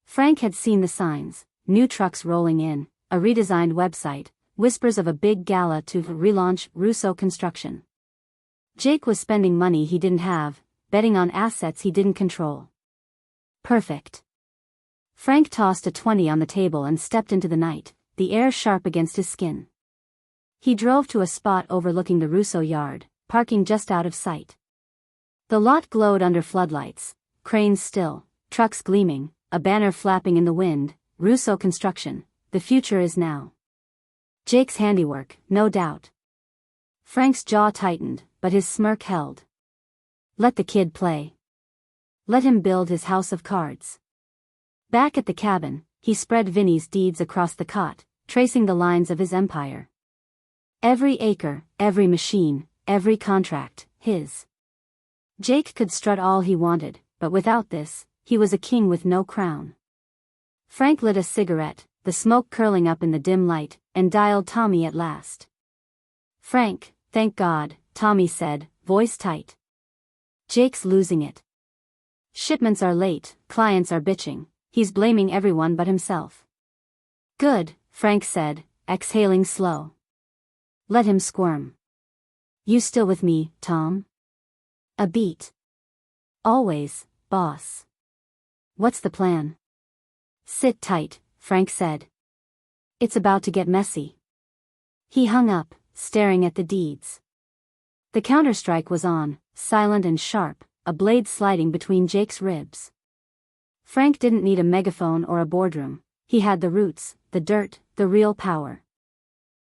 Frank had seen the signs, new trucks rolling in, a redesigned website, whispers of a big gala to relaunch Russo Construction. Jake was spending money he didn't have, betting on assets he didn't control. Perfect. Frank tossed a 20 on the table and stepped into the night, the air sharp against his skin. He drove to a spot overlooking the Russo yard, parking just out of sight. The lot glowed under floodlights, cranes still, trucks gleaming, a banner flapping in the wind, Russo Construction, the future is now. Jake's handiwork, no doubt. Frank's jaw tightened, but his smirk held. Let the kid play. Let him build his house of cards. Back at the cabin, he spread Vinny's deeds across the cot, tracing the lines of his empire. Every acre, every machine, every contract, his. Jake could strut all he wanted, but without this, he was a king with no crown. Frank lit a cigarette, the smoke curling up in the dim light, and dialed Tommy at last. Frank, thank God, Tommy said, voice tight. Jake's losing it. Shipments are late, clients are bitching, he's blaming everyone but himself. Good, Frank said, exhaling slow. Let him squirm. You still with me, Tom? A beat. Always, boss. What's the plan? Sit tight, Frank said. It's about to get messy. He hung up, staring at the deeds. The counterstrike was on, silent and sharp, a blade sliding between Jake's ribs. Frank didn't need a megaphone or a boardroom, he had the roots, the dirt, the real power.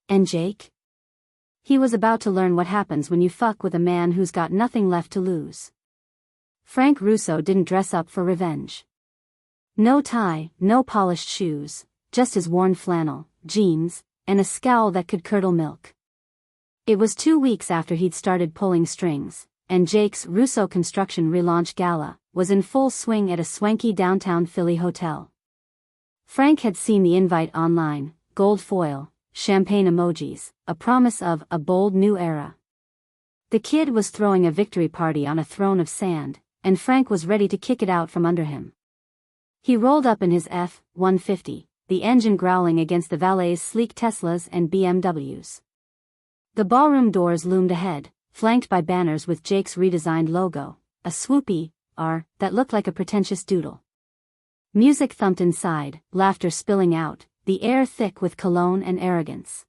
And Jake? He was about to learn what happens when you fuck with a man who's got nothing left to lose. Frank Russo didn't dress up for revenge. No tie, no polished shoes, just his worn flannel, jeans, and a scowl that could curdle milk. It was 2 weeks after he'd started pulling strings, and Jake's Russo Construction relaunch gala was in full swing at a swanky downtown Philly hotel. Frank had seen the invite online, gold foil, champagne emojis, a promise of a bold new era. The kid was throwing a victory party on a throne of sand, and Frank was ready to kick it out from under him. He rolled up in his F-150, the engine growling against the valet's sleek Teslas and BMWs. The ballroom doors loomed ahead, flanked by banners with Jake's redesigned logo, a swoopy R that looked like a pretentious doodle. Music thumped inside, laughter spilling out, the air thick with cologne and arrogance.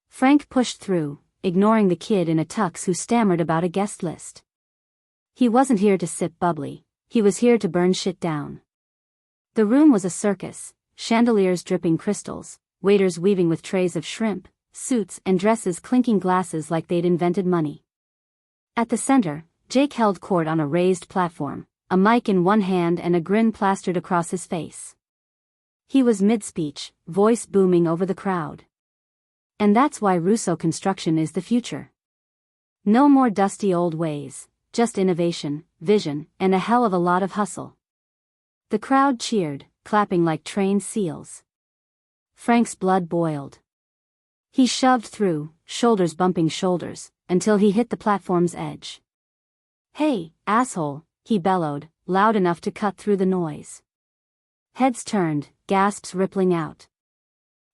Frank pushed through, ignoring the kid in a tux who stammered about a guest list. He wasn't here to sip bubbly, he was here to burn shit down. The room was a circus, chandeliers dripping crystals, waiters weaving with trays of shrimp, suits and dresses clinking glasses like they'd invented money. At the center, Jake held court on a raised platform, a mic in one hand and a grin plastered across his face. He was mid-speech, voice booming over the crowd. And that's why Russo Construction is the future. No more dusty old ways, just innovation, vision, and a hell of a lot of hustle. The crowd cheered, clapping like trained seals. Frank's blood boiled. He shoved through, shoulders bumping shoulders, until he hit the platform's edge. Hey, asshole, he bellowed, loud enough to cut through the noise. Heads turned, gasps rippling out.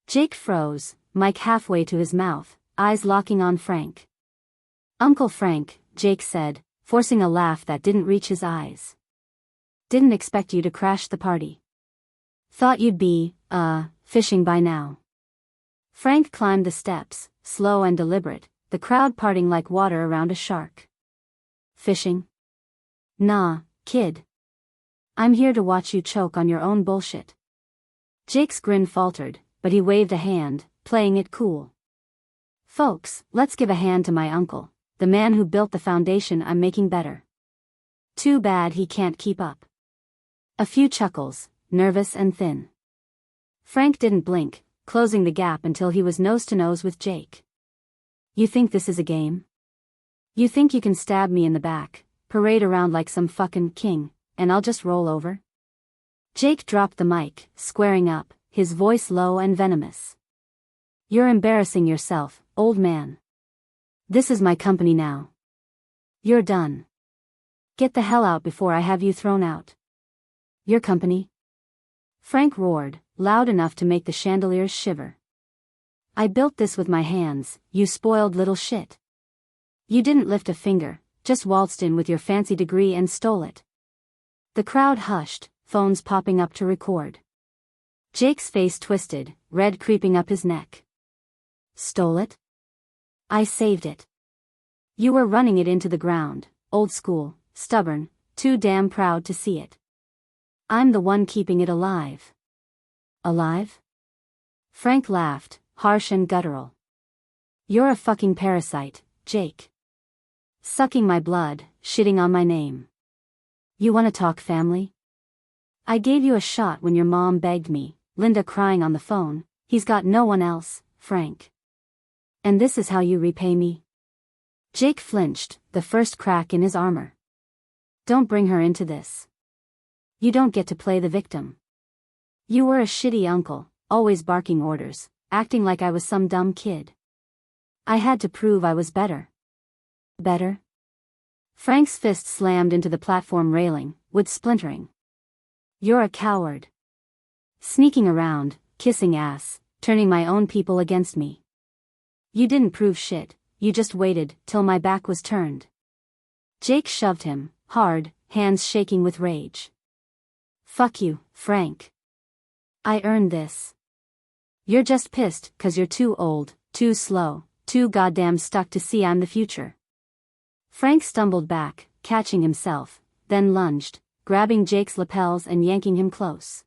Jake froze, mic halfway to his mouth, eyes locking on Frank. Uncle Frank, Jake said, forcing a laugh that didn't reach his eyes. Didn't expect you to crash the party. Thought you'd be, fishing by now. Frank climbed the steps, slow and deliberate, the crowd parting like water around a shark. Fishing? Nah, kid. I'm here to watch you choke on your own bullshit. Jake's grin faltered, but he waved a hand, playing it cool. Folks, let's give a hand to my uncle, the man who built the foundation I'm making better. Too bad he can't keep up. A few chuckles, nervous and thin. Frank didn't blink, closing the gap until he was nose to nose with Jake. You think this is a game? You think you can stab me in the back, parade around like some fucking king, and I'll just roll over? Jake dropped the mic, squaring up, his voice low and venomous. You're embarrassing yourself, old man. This is my company now. You're done. Get the hell out before I have you thrown out. Your company? Frank roared, loud enough to make the chandeliers shiver. I built this with my hands, you spoiled little shit. You didn't lift a finger, just waltzed in with your fancy degree and stole it. The crowd hushed, phones popping up to record. Jake's face twisted, red creeping up his neck. Stole it? I saved it. You were running it into the ground, old school, stubborn, too damn proud to see it. I'm the one keeping it alive. Alive? Frank laughed, harsh and guttural. You're a fucking parasite, Jake. Sucking my blood, shitting on my name. You wanna talk family? I gave you a shot when your mom begged me, Linda crying on the phone, he's got no one else, Frank. And this is how you repay me? Jake flinched, the first crack in his armor. Don't bring her into this. You don't get to play the victim. You were a shitty uncle, always barking orders, acting like I was some dumb kid. I had to prove I was better. Better? Frank's fist slammed into the platform railing, wood splintering. You're a coward. Sneaking around, kissing ass, turning my own people against me. You didn't prove shit, you just waited till my back was turned. Jake shoved him, hard, hands shaking with rage. Fuck you, Frank. I earned this. You're just pissed 'cause you're too old, too slow, too goddamn stuck to see I'm the future. Frank stumbled back, catching himself, then lunged, grabbing Jake's lapels and yanking him close.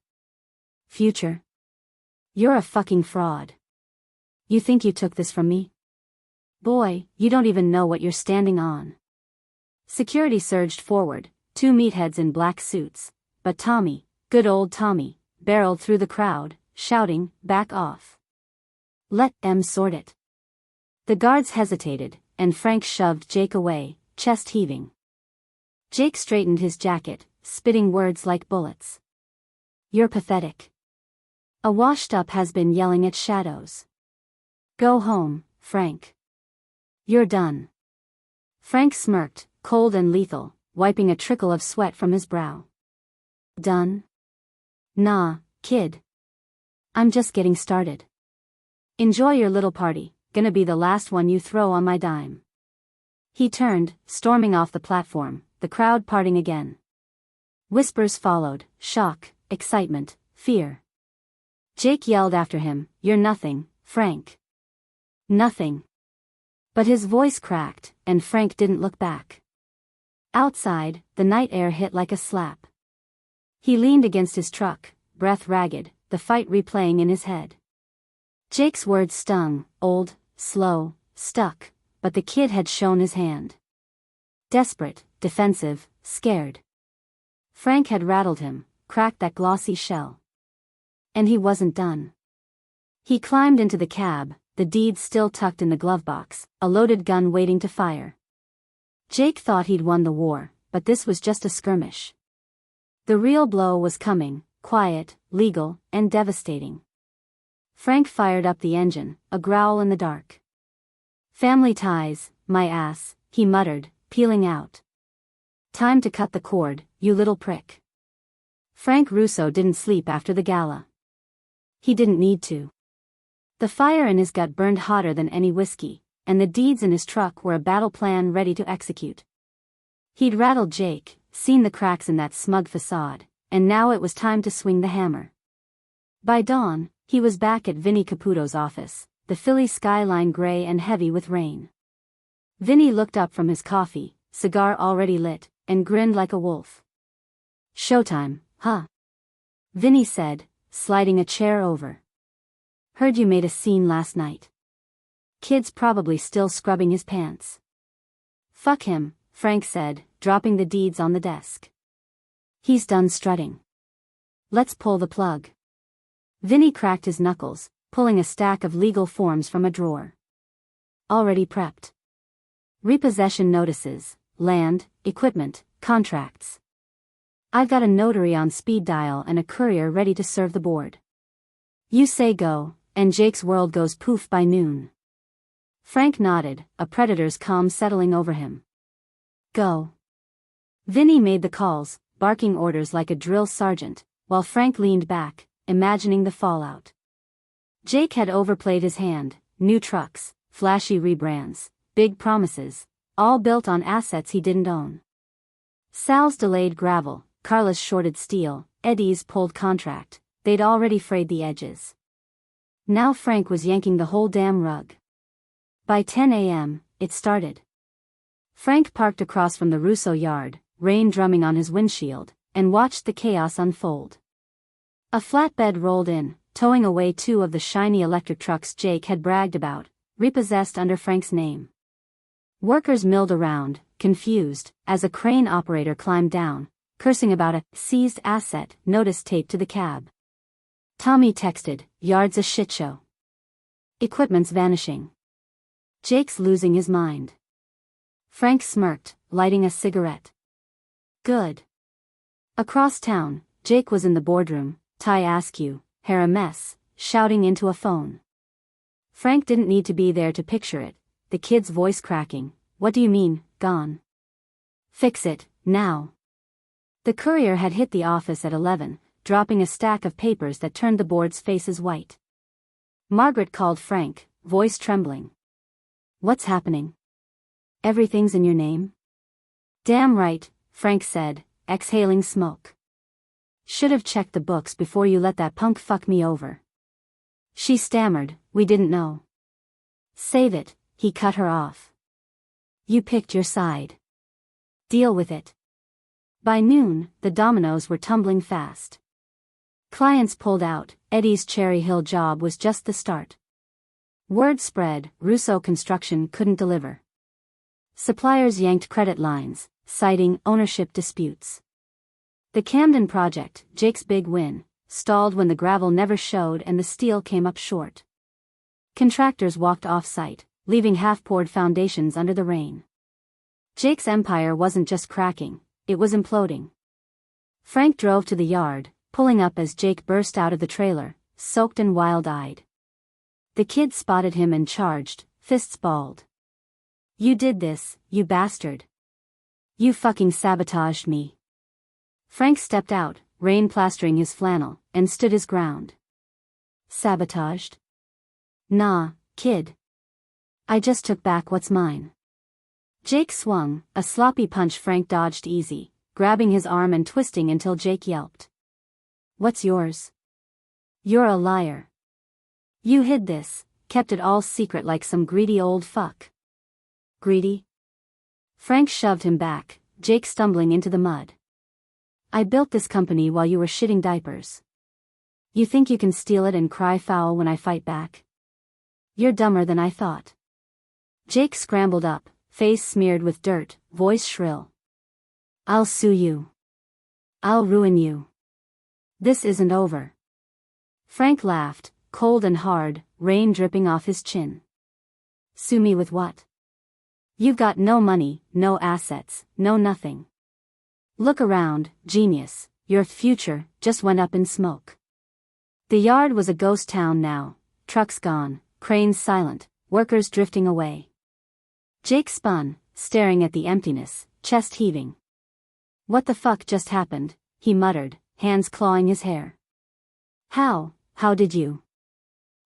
Future? You're a fucking fraud. You think you took this from me? Boy, you don't even know what you're standing on. Security surged forward, two meatheads in black suits, but Tommy, good old Tommy, barreled through the crowd, shouting, back off. Let them sort it. The guards hesitated, and Frank shoved Jake away, chest heaving. Jake straightened his jacket, spitting words like bullets. You're pathetic. A washed-up has-been yelling at shadows. Go home, Frank. You're done. Frank smirked, cold and lethal, wiping a trickle of sweat from his brow. Done? Nah, kid. I'm just getting started. Enjoy your little party, gonna be the last one you throw on my dime. He turned, storming off the platform, the crowd parting again. Whispers followed, shock, excitement, fear. Jake yelled after him, You're nothing, Frank. Nothing. But his voice cracked, and Frank didn't look back. Outside, the night air hit like a slap. He leaned against his truck, breath ragged, the fight replaying in his head. Jake's words stung, old, slow, stuck, but the kid had shown his hand. Desperate, defensive, scared. Frank had rattled him, cracked that glossy shell. And he wasn't done. He climbed into the cab, the deed still tucked in the glove box, a loaded gun waiting to fire. Jake thought he'd won the war, but this was just a skirmish. The real blow was coming, quiet, legal, and devastating. Frank fired up the engine, a growl in the dark. Family ties, my ass, he muttered, peeling out. Time to cut the cord, you little prick. Frank Russo didn't sleep after the gala. He didn't need to. The fire in his gut burned hotter than any whiskey, and the deeds in his truck were a battle plan ready to execute. He'd rattled Jake, seen the cracks in that smug facade, and now it was time to swing the hammer. By dawn, he was back at Vinny Caputo's office, the Philly skyline gray and heavy with rain. Vinny looked up from his coffee, cigar already lit, and grinned like a wolf. Showtime, huh? Vinny said, sliding a chair over. Heard you made a scene last night. Kid's probably still scrubbing his pants. Fuck him, Frank said, dropping the deeds on the desk. He's done strutting. Let's pull the plug. Vinny cracked his knuckles, pulling a stack of legal forms from a drawer. Already prepped. Repossession notices, land, equipment, contracts. I've got a notary on speed dial and a courier ready to serve the board. You say go, and Jake's world goes poof by noon. Frank nodded, a predator's calm settling over him. Go. Vinny made the calls, barking orders like a drill sergeant, while Frank leaned back, imagining the fallout. Jake had overplayed his hand, new trucks, flashy rebrands, big promises, all built on assets he didn't own. Sal's delayed gravel, Carla's shorted steel, Eddie's pulled contract, they'd already frayed the edges. Now Frank was yanking the whole damn rug. By 10 a.m., it started. Frank parked across from the Russo yard, rain drumming on his windshield, and watched the chaos unfold. A flatbed rolled in, towing away two of the shiny electric trucks Jake had bragged about, repossessed under Frank's name. Workers milled around, confused, as a crane operator climbed down, cursing about a seized asset notice taped to the cab. Tommy texted, "Yard's a shitshow. Equipment's vanishing. Jake's losing his mind." Frank smirked, lighting a cigarette. Good. Across town, Jake was in the boardroom, tie askew, hair a mess, shouting into a phone. Frank didn't need to be there to picture it, the kid's voice cracking. "What do you mean, gone? Fix it, now." The courier had hit the office at 11, dropping a stack of papers that turned the board's faces white. Margaret called Frank, voice trembling. "What's happening? Everything's in your name?" "Damn right," Frank said, exhaling smoke. "Should have checked the books before you let that punk fuck me over." She stammered, "We didn't know." "Save it," he cut her off. "You picked your side. Deal with it." By noon, the dominoes were tumbling fast. Clients pulled out, Eddie's Cherry Hill job was just the start. Word spread, Russo Construction couldn't deliver. Suppliers yanked credit lines, citing ownership disputes. The Camden project, Jake's big win, stalled when the gravel never showed and the steel came up short. Contractors walked off-site, leaving half-poured foundations under the rain. Jake's empire wasn't just cracking, it was imploding. Frank drove to the yard, pulling up as Jake burst out of the trailer, soaked and wild-eyed. The kid spotted him and charged, fists balled. "You did this, you bastard. You fucking sabotaged me." Frank stepped out, rain plastering his flannel, and stood his ground. "Sabotaged? Nah, kid. I just took back what's mine." Jake swung, a sloppy punch Frank dodged easy, grabbing his arm and twisting until Jake yelped. "What's yours? You're a liar. You hid this, kept it all secret like some greedy old fuck." "Greedy?" Frank shoved him back, Jake stumbling into the mud. "I built this company while you were shitting diapers. You think you can steal it and cry foul when I fight back? You're dumber than I thought." Jake scrambled up, face smeared with dirt, voice shrill. "I'll sue you. I'll ruin you. This isn't over." Frank laughed, cold and hard, rain dripping off his chin. "Sue me with what? You've got no money, no assets, no nothing. Look around, genius, your future just went up in smoke." The yard was a ghost town now, trucks gone, cranes silent, workers drifting away. Jake spun, staring at the emptiness, chest heaving. "What the fuck just happened?" he muttered, hands clawing his hair. How did you?"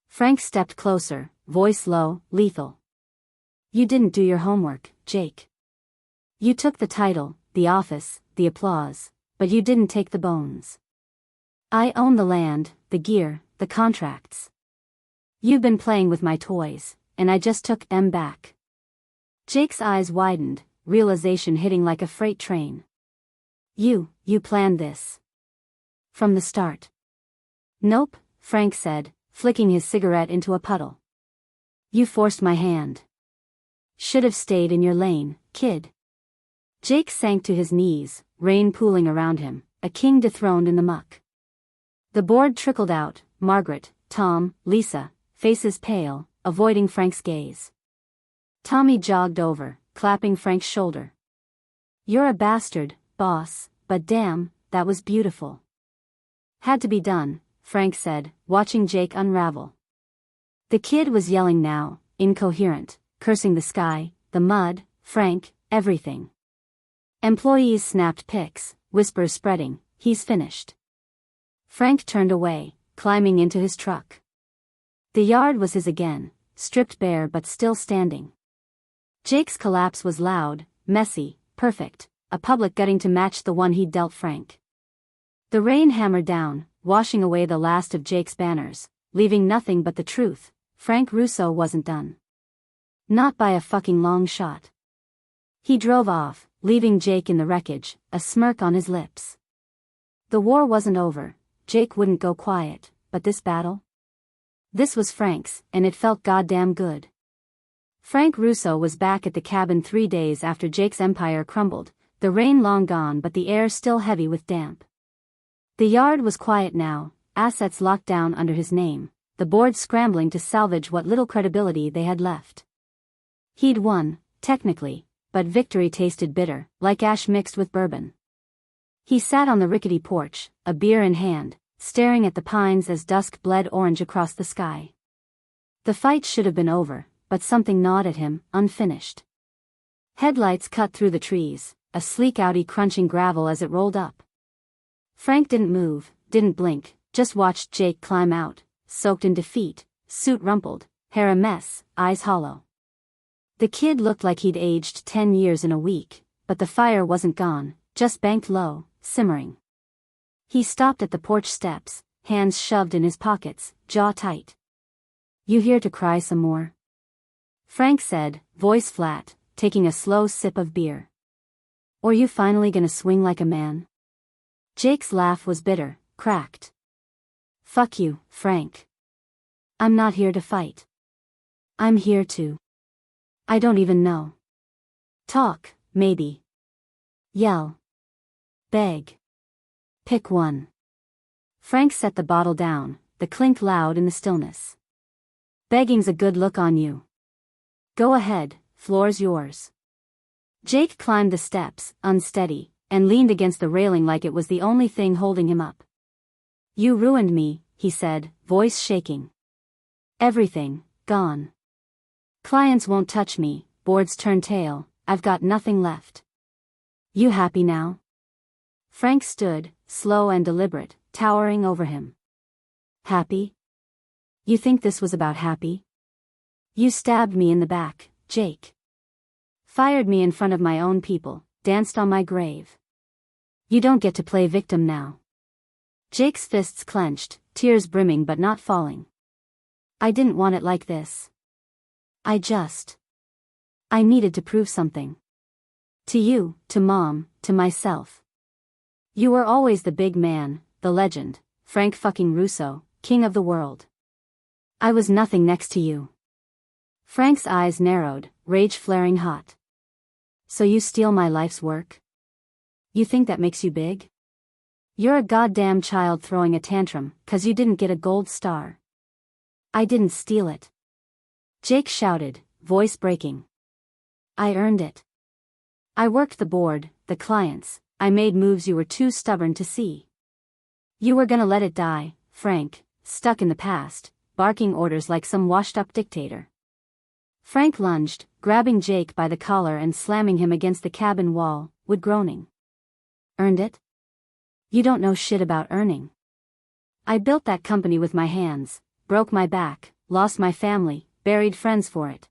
Frank stepped closer, voice low, lethal. "You didn't do your homework, Jake. You took the title, the office, the applause, but you didn't take the bones. I own the land, the gear, the contracts. You've been playing with my toys, and I just took them back." Jake's eyes widened, realization hitting like a freight train. You planned this. From the start." "Nope," Frank said, flicking his cigarette into a puddle. You forced my hand. Should have stayed in your lane, kid. Jake sank to his knees, rain pooling around him, a king dethroned in the muck. The board trickled out, Margaret, Tom, Lisa, faces pale, avoiding Frank's gaze. Tommy jogged over, clapping Frank's shoulder. You're a bastard, boss, but damn, that was beautiful. Had to be done, Frank said, watching Jake unravel. The kid was yelling now, incoherent, cursing the sky, the mud, Frank, everything. Employees snapped pics, whispers spreading, he's finished. Frank turned away, climbing into his truck. The yard was his again, stripped bare but still standing. Jake's collapse was loud, messy, perfect, a public gutting to match the one he'd dealt Frank. The rain hammered down, washing away the last of Jake's banners, leaving nothing but the truth. Frank Russo wasn't done. Not by a fucking long shot. He drove off, leaving Jake in the wreckage, a smirk on his lips. The war wasn't over, Jake wouldn't go quiet, but this battle? This was Frank's, and it felt goddamn good. Frank Russo was back at the cabin 3 days after Jake's empire crumbled, the rain long gone but the air still heavy with damp. The yard was quiet now, assets locked down under his name, the board scrambling to salvage what little credibility they had left. He'd won, technically, but victory tasted bitter, like ash mixed with bourbon. He sat on the rickety porch, a beer in hand, staring at the pines as dusk bled orange across the sky. The fight should have been over, but something gnawed at him, unfinished. Headlights cut through the trees, a sleek Audi crunching gravel as it rolled up. Frank didn't move, didn't blink, just watched Jake climb out, soaked in defeat, suit rumpled, hair a mess, eyes hollow. The kid looked like he'd aged 10 years in a week, but the fire wasn't gone, just banked low, simmering. He stopped at the porch steps, hands shoved in his pockets, jaw tight. You here to cry some more? Frank said, voice flat, taking a slow sip of beer. Or you finally gonna swing like a man? Jake's laugh was bitter, cracked. Fuck you, Frank. I'm not here to fight. I'm here to. I don't even know. Talk, maybe. Yell. Beg. Pick one. Frank set the bottle down, the clink loud in the stillness. Begging's a good look on you. Go ahead, floor's yours. Jake climbed the steps, unsteady, and leaned against the railing like it was the only thing holding him up. You ruined me, he said, voice shaking. Everything, gone. Clients won't touch me, boards turn tail, I've got nothing left. You happy now? Frank stood, slow and deliberate, towering over him. Happy? You think this was about happy? You stabbed me in the back, Jake. Fired me in front of my own people, danced on my grave. You don't get to play victim now. Jake's fists clenched, tears brimming but not falling. I didn't want it like this. I needed to prove something. To you, to Mom, to myself. You were always the big man, the legend, Frank fucking Russo, king of the world. I was nothing next to you. Frank's eyes narrowed, rage flaring hot. So you steal my life's work? You think that makes you big? You're a goddamn child throwing a tantrum, 'cause you didn't get a gold star. I didn't steal it. Jake shouted, voice breaking. I earned it. I worked the board, the clients, I made moves you were too stubborn to see. You were gonna let it die, Frank, stuck in the past, barking orders like some washed-up dictator. Frank lunged, grabbing Jake by the collar and slamming him against the cabin wall, wood groaning. Earned it? You don't know shit about earning. I built that company with my hands, broke my back, lost my family, buried friends for it.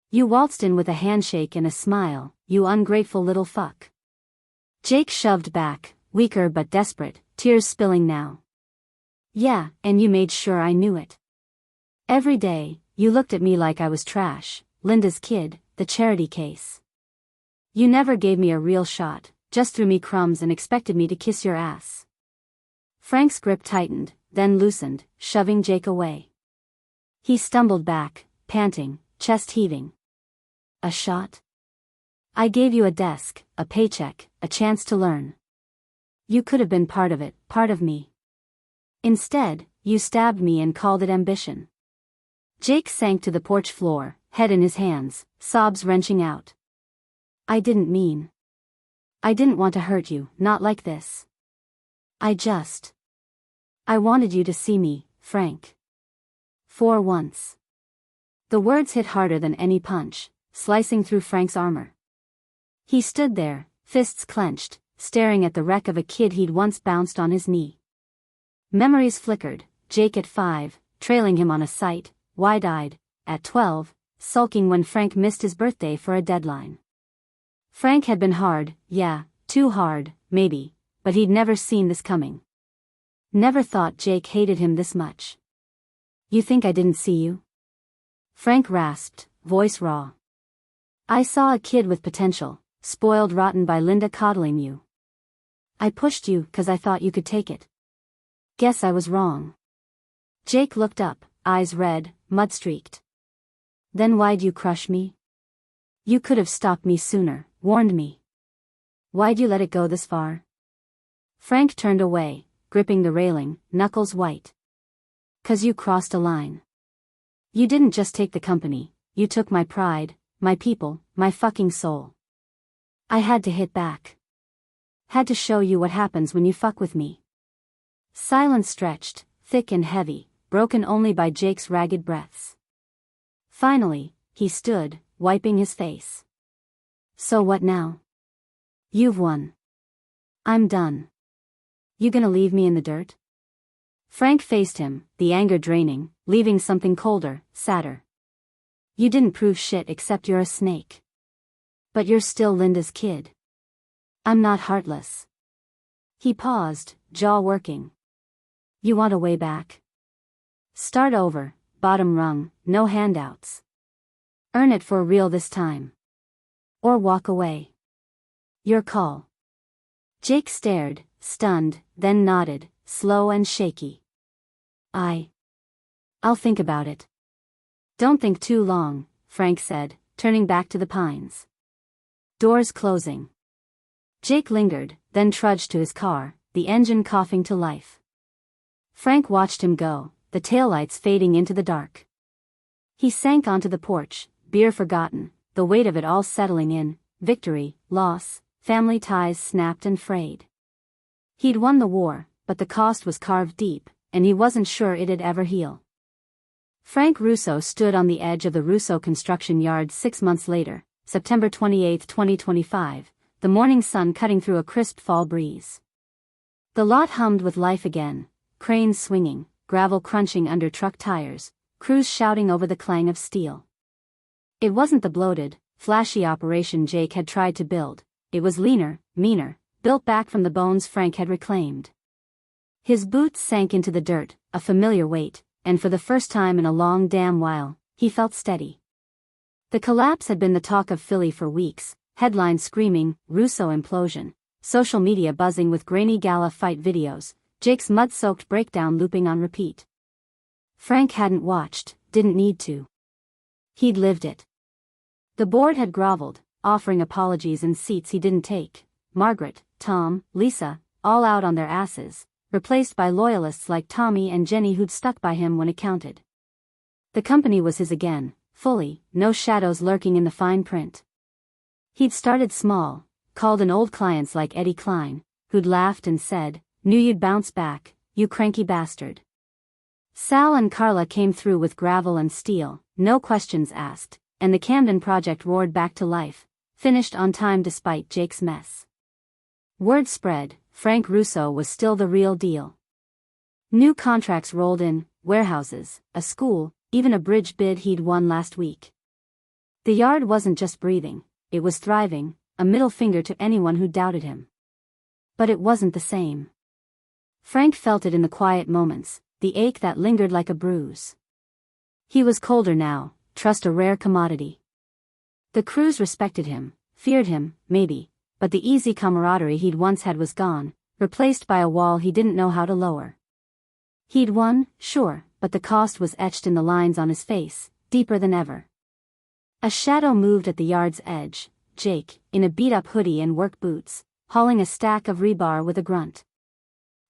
You waltzed in with a handshake and a smile, you ungrateful little fuck. Jake shoved back, weaker but desperate, tears spilling now. Yeah, and you made sure I knew it. Every day, you looked at me like I was trash, Linda's kid, the charity case. You never gave me a real shot, just threw me crumbs and expected me to kiss your ass. Frank's grip tightened, then loosened, shoving Jake away. He stumbled back, panting, chest heaving. A shot? I gave you a desk, a paycheck, a chance to learn. You could have been part of it, part of me. Instead, you stabbed me and called it ambition. Jake sank to the porch floor, head in his hands, sobs wrenching out. I didn't mean. I didn't want to hurt you, not like this. I wanted you to see me, Frank. For once. The words hit harder than any punch, slicing through Frank's armor. He stood there, fists clenched, staring at the wreck of a kid he'd once bounced on his knee. Memories flickered, Jake at 5, trailing him on a sight, wide-eyed, at 12, sulking when Frank missed his birthday for a deadline. Frank had been hard, yeah, too hard, maybe, but he'd never seen this coming. Never thought Jake hated him this much. You think I didn't see you? Frank rasped, voice raw. I saw a kid with potential, spoiled rotten by Linda coddling you. I pushed you 'cause I thought you could take it. Guess I was wrong. Jake looked up, eyes red, mud-streaked. Then why'd you crush me? You could have stopped me sooner, warned me. Why'd you let it go this far? Frank turned away, gripping the railing, knuckles white. 'Cause you crossed a line. You didn't just take the company, you took my pride, my people, my fucking soul. I had to hit back. Had to show you what happens when you fuck with me. Silence stretched, thick and heavy, broken only by Jake's ragged breaths. Finally, he stood, wiping his face. So what now? You've won. I'm done. You gonna leave me in the dirt? Frank faced him, the anger draining, leaving something colder, sadder. You didn't prove shit except you're a snake. But you're still Linda's kid. I'm not heartless. He paused, jaw working. You want a way back? Start over, bottom rung, no handouts. Earn it for real this time. Or walk away. Your call. Jake stared, stunned, then nodded, slow and shaky. I'll think about it. Don't think too long, Frank said, turning back to the pines. Doors closing. Jake lingered, then trudged to his car, the engine coughing to life. Frank watched him go, the taillights fading into the dark. He sank onto the porch, beer forgotten, the weight of it all settling in, victory, loss, family ties snapped and frayed. He'd won the war, but the cost was carved deep, and he wasn't sure it'd ever heal. Frank Russo stood on the edge of the Russo construction yard 6 months later, September 28, 2025, the morning sun cutting through a crisp fall breeze. The lot hummed with life again, cranes swinging, gravel crunching under truck tires, crews shouting over the clang of steel. It wasn't the bloated, flashy operation Jake had tried to build, it was leaner, meaner, built back from the bones Frank had reclaimed. His boots sank into the dirt, a familiar weight, and for the first time in a long damn while, he felt steady. The collapse had been the talk of Philly for weeks, headlines screaming, Russo implosion, social media buzzing with grainy gala fight videos, Jake's mud-soaked breakdown looping on repeat. Frank hadn't watched, didn't need to. He'd lived it. The board had groveled, offering apologies and seats he didn't take. Margaret, Tom, Lisa, all out on their asses, replaced by loyalists like Tommy and Jenny who'd stuck by him when it counted. The company was his again, fully, no shadows lurking in the fine print. He'd started small, called in old clients like Eddie Klein, who'd laughed and said, "Knew you'd bounce back, you cranky bastard." Sal and Carla came through with gravel and steel, no questions asked, and the Camden project roared back to life, finished on time despite Jake's mess. Word spread, Frank Russo was still the real deal. New contracts rolled in, warehouses, a school, even a bridge bid he'd won last week. The yard wasn't just breathing, it was thriving, a middle finger to anyone who doubted him. But it wasn't the same. Frank felt it in the quiet moments, the ache that lingered like a bruise. He was colder now, trust a rare commodity. The crews respected him, feared him, maybe, but the easy camaraderie he'd once had was gone, replaced by a wall he didn't know how to lower. He'd won, sure, but the cost was etched in the lines on his face, deeper than ever. A shadow moved at the yard's edge, Jake, in a beat-up hoodie and work boots, hauling a stack of rebar with a grunt.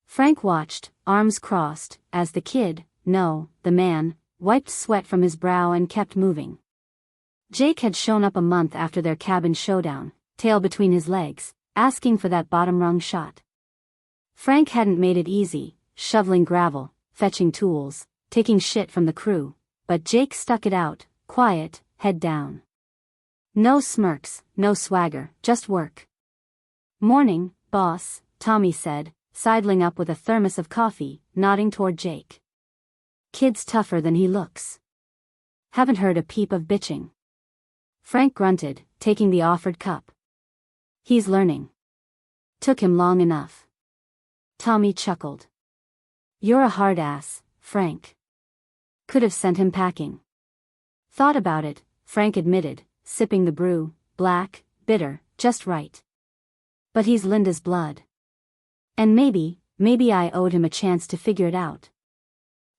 Frank watched, arms crossed, as the kid, no, the man, wiped sweat from his brow and kept moving. Jake had shown up a month after their cabin showdown, tail between his legs, asking for that bottom-rung shot. Frank hadn't made it easy, shoveling gravel, fetching tools, taking shit from the crew, but Jake stuck it out, quiet, head down. No smirks, no swagger, just work. "Morning, boss," Tommy said, sidling up with a thermos of coffee, nodding toward Jake. "Kid's tougher than he looks. Haven't heard a peep of bitching." Frank grunted, taking the offered cup. "He's learning. Took him long enough." Tommy chuckled. "You're a hard ass, Frank. Could have sent him packing." "Thought about it," Frank admitted, sipping the brew, black, bitter, just right. "But he's Linda's blood. And maybe I owed him a chance to figure it out."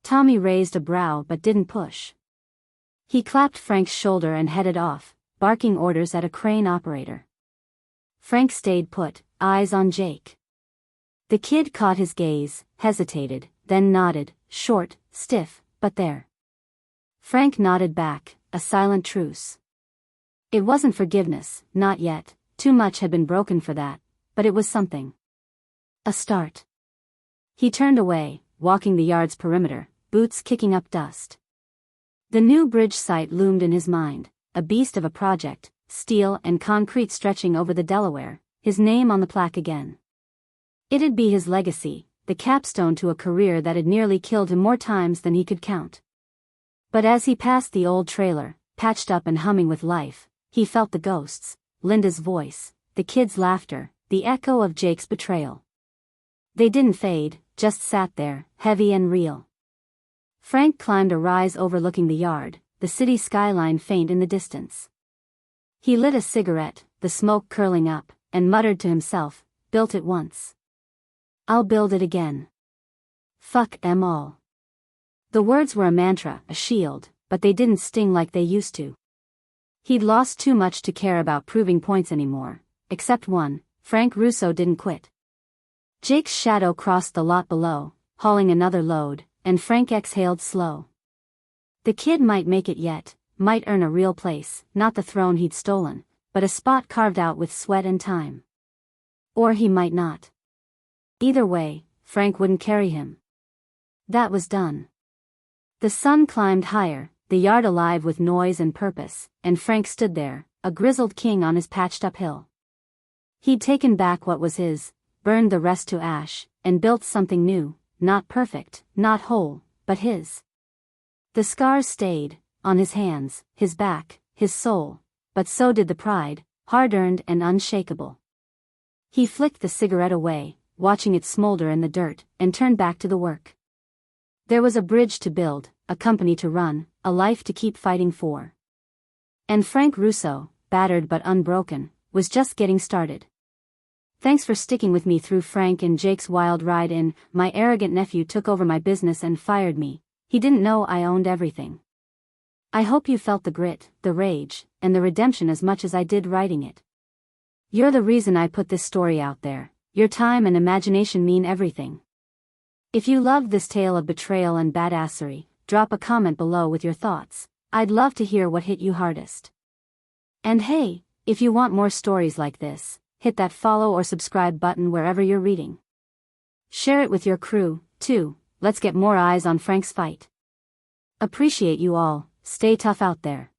Tommy raised a brow but didn't push. He clapped Frank's shoulder and headed off, barking orders at a crane operator. Frank stayed put, eyes on Jake. The kid caught his gaze, hesitated, then nodded, short, stiff, but there. Frank nodded back, a silent truce. It wasn't forgiveness, not yet, too much had been broken for that, but it was something. A start. He turned away, walking the yard's perimeter, boots kicking up dust. The new bridge site loomed in his mind, a beast of a project, steel and concrete stretching over the Delaware, his name on the plaque again. It'd be his legacy, the capstone to a career that had nearly killed him more times than he could count. But as he passed the old trailer, patched up and humming with life, he felt the ghosts, Linda's voice, the kid's laughter, the echo of Jake's betrayal. They didn't fade, just sat there, heavy and real. Frank climbed a rise overlooking the yard, the city skyline faint in the distance. He lit a cigarette, the smoke curling up, and muttered to himself, "Built it once. I'll build it again. Fuck 'em all." The words were a mantra, a shield, but they didn't sting like they used to. He'd lost too much to care about proving points anymore, except one: Frank Russo didn't quit. Jake's shadow crossed the lot below, hauling another load, and Frank exhaled slow. The kid might make it yet, might earn a real place, not the throne he'd stolen, but a spot carved out with sweat and time. Or he might not. Either way, Frank wouldn't carry him. That was done. The sun climbed higher, the yard alive with noise and purpose, and Frank stood there, a grizzled king on his patched-up hill. He'd taken back what was his, burned the rest to ash, and built something new, not perfect, not whole, but his. The scars stayed, on his hands, his back, his soul, but so did the pride, hard-earned and unshakable. He flicked the cigarette away, watching it smolder in the dirt, and turned back to the work. There was a bridge to build, a company to run, a life to keep fighting for. And Frank Russo, battered but unbroken, was just getting started. Thanks for sticking with me through Frank and Jake's wild ride in. My arrogant nephew took over my business and fired me. He didn't know I owned everything. I hope you felt the grit, the rage, and the redemption as much as I did writing it. You're the reason I put this story out there. Your time and imagination mean everything. If you loved this tale of betrayal and badassery, drop a comment below with your thoughts. I'd love to hear what hit you hardest. And hey, if you want more stories like this, hit that follow or subscribe button wherever you're reading. Share it with your crew, too. Let's get more eyes on Frank's fight. Appreciate you all. Stay tough out there.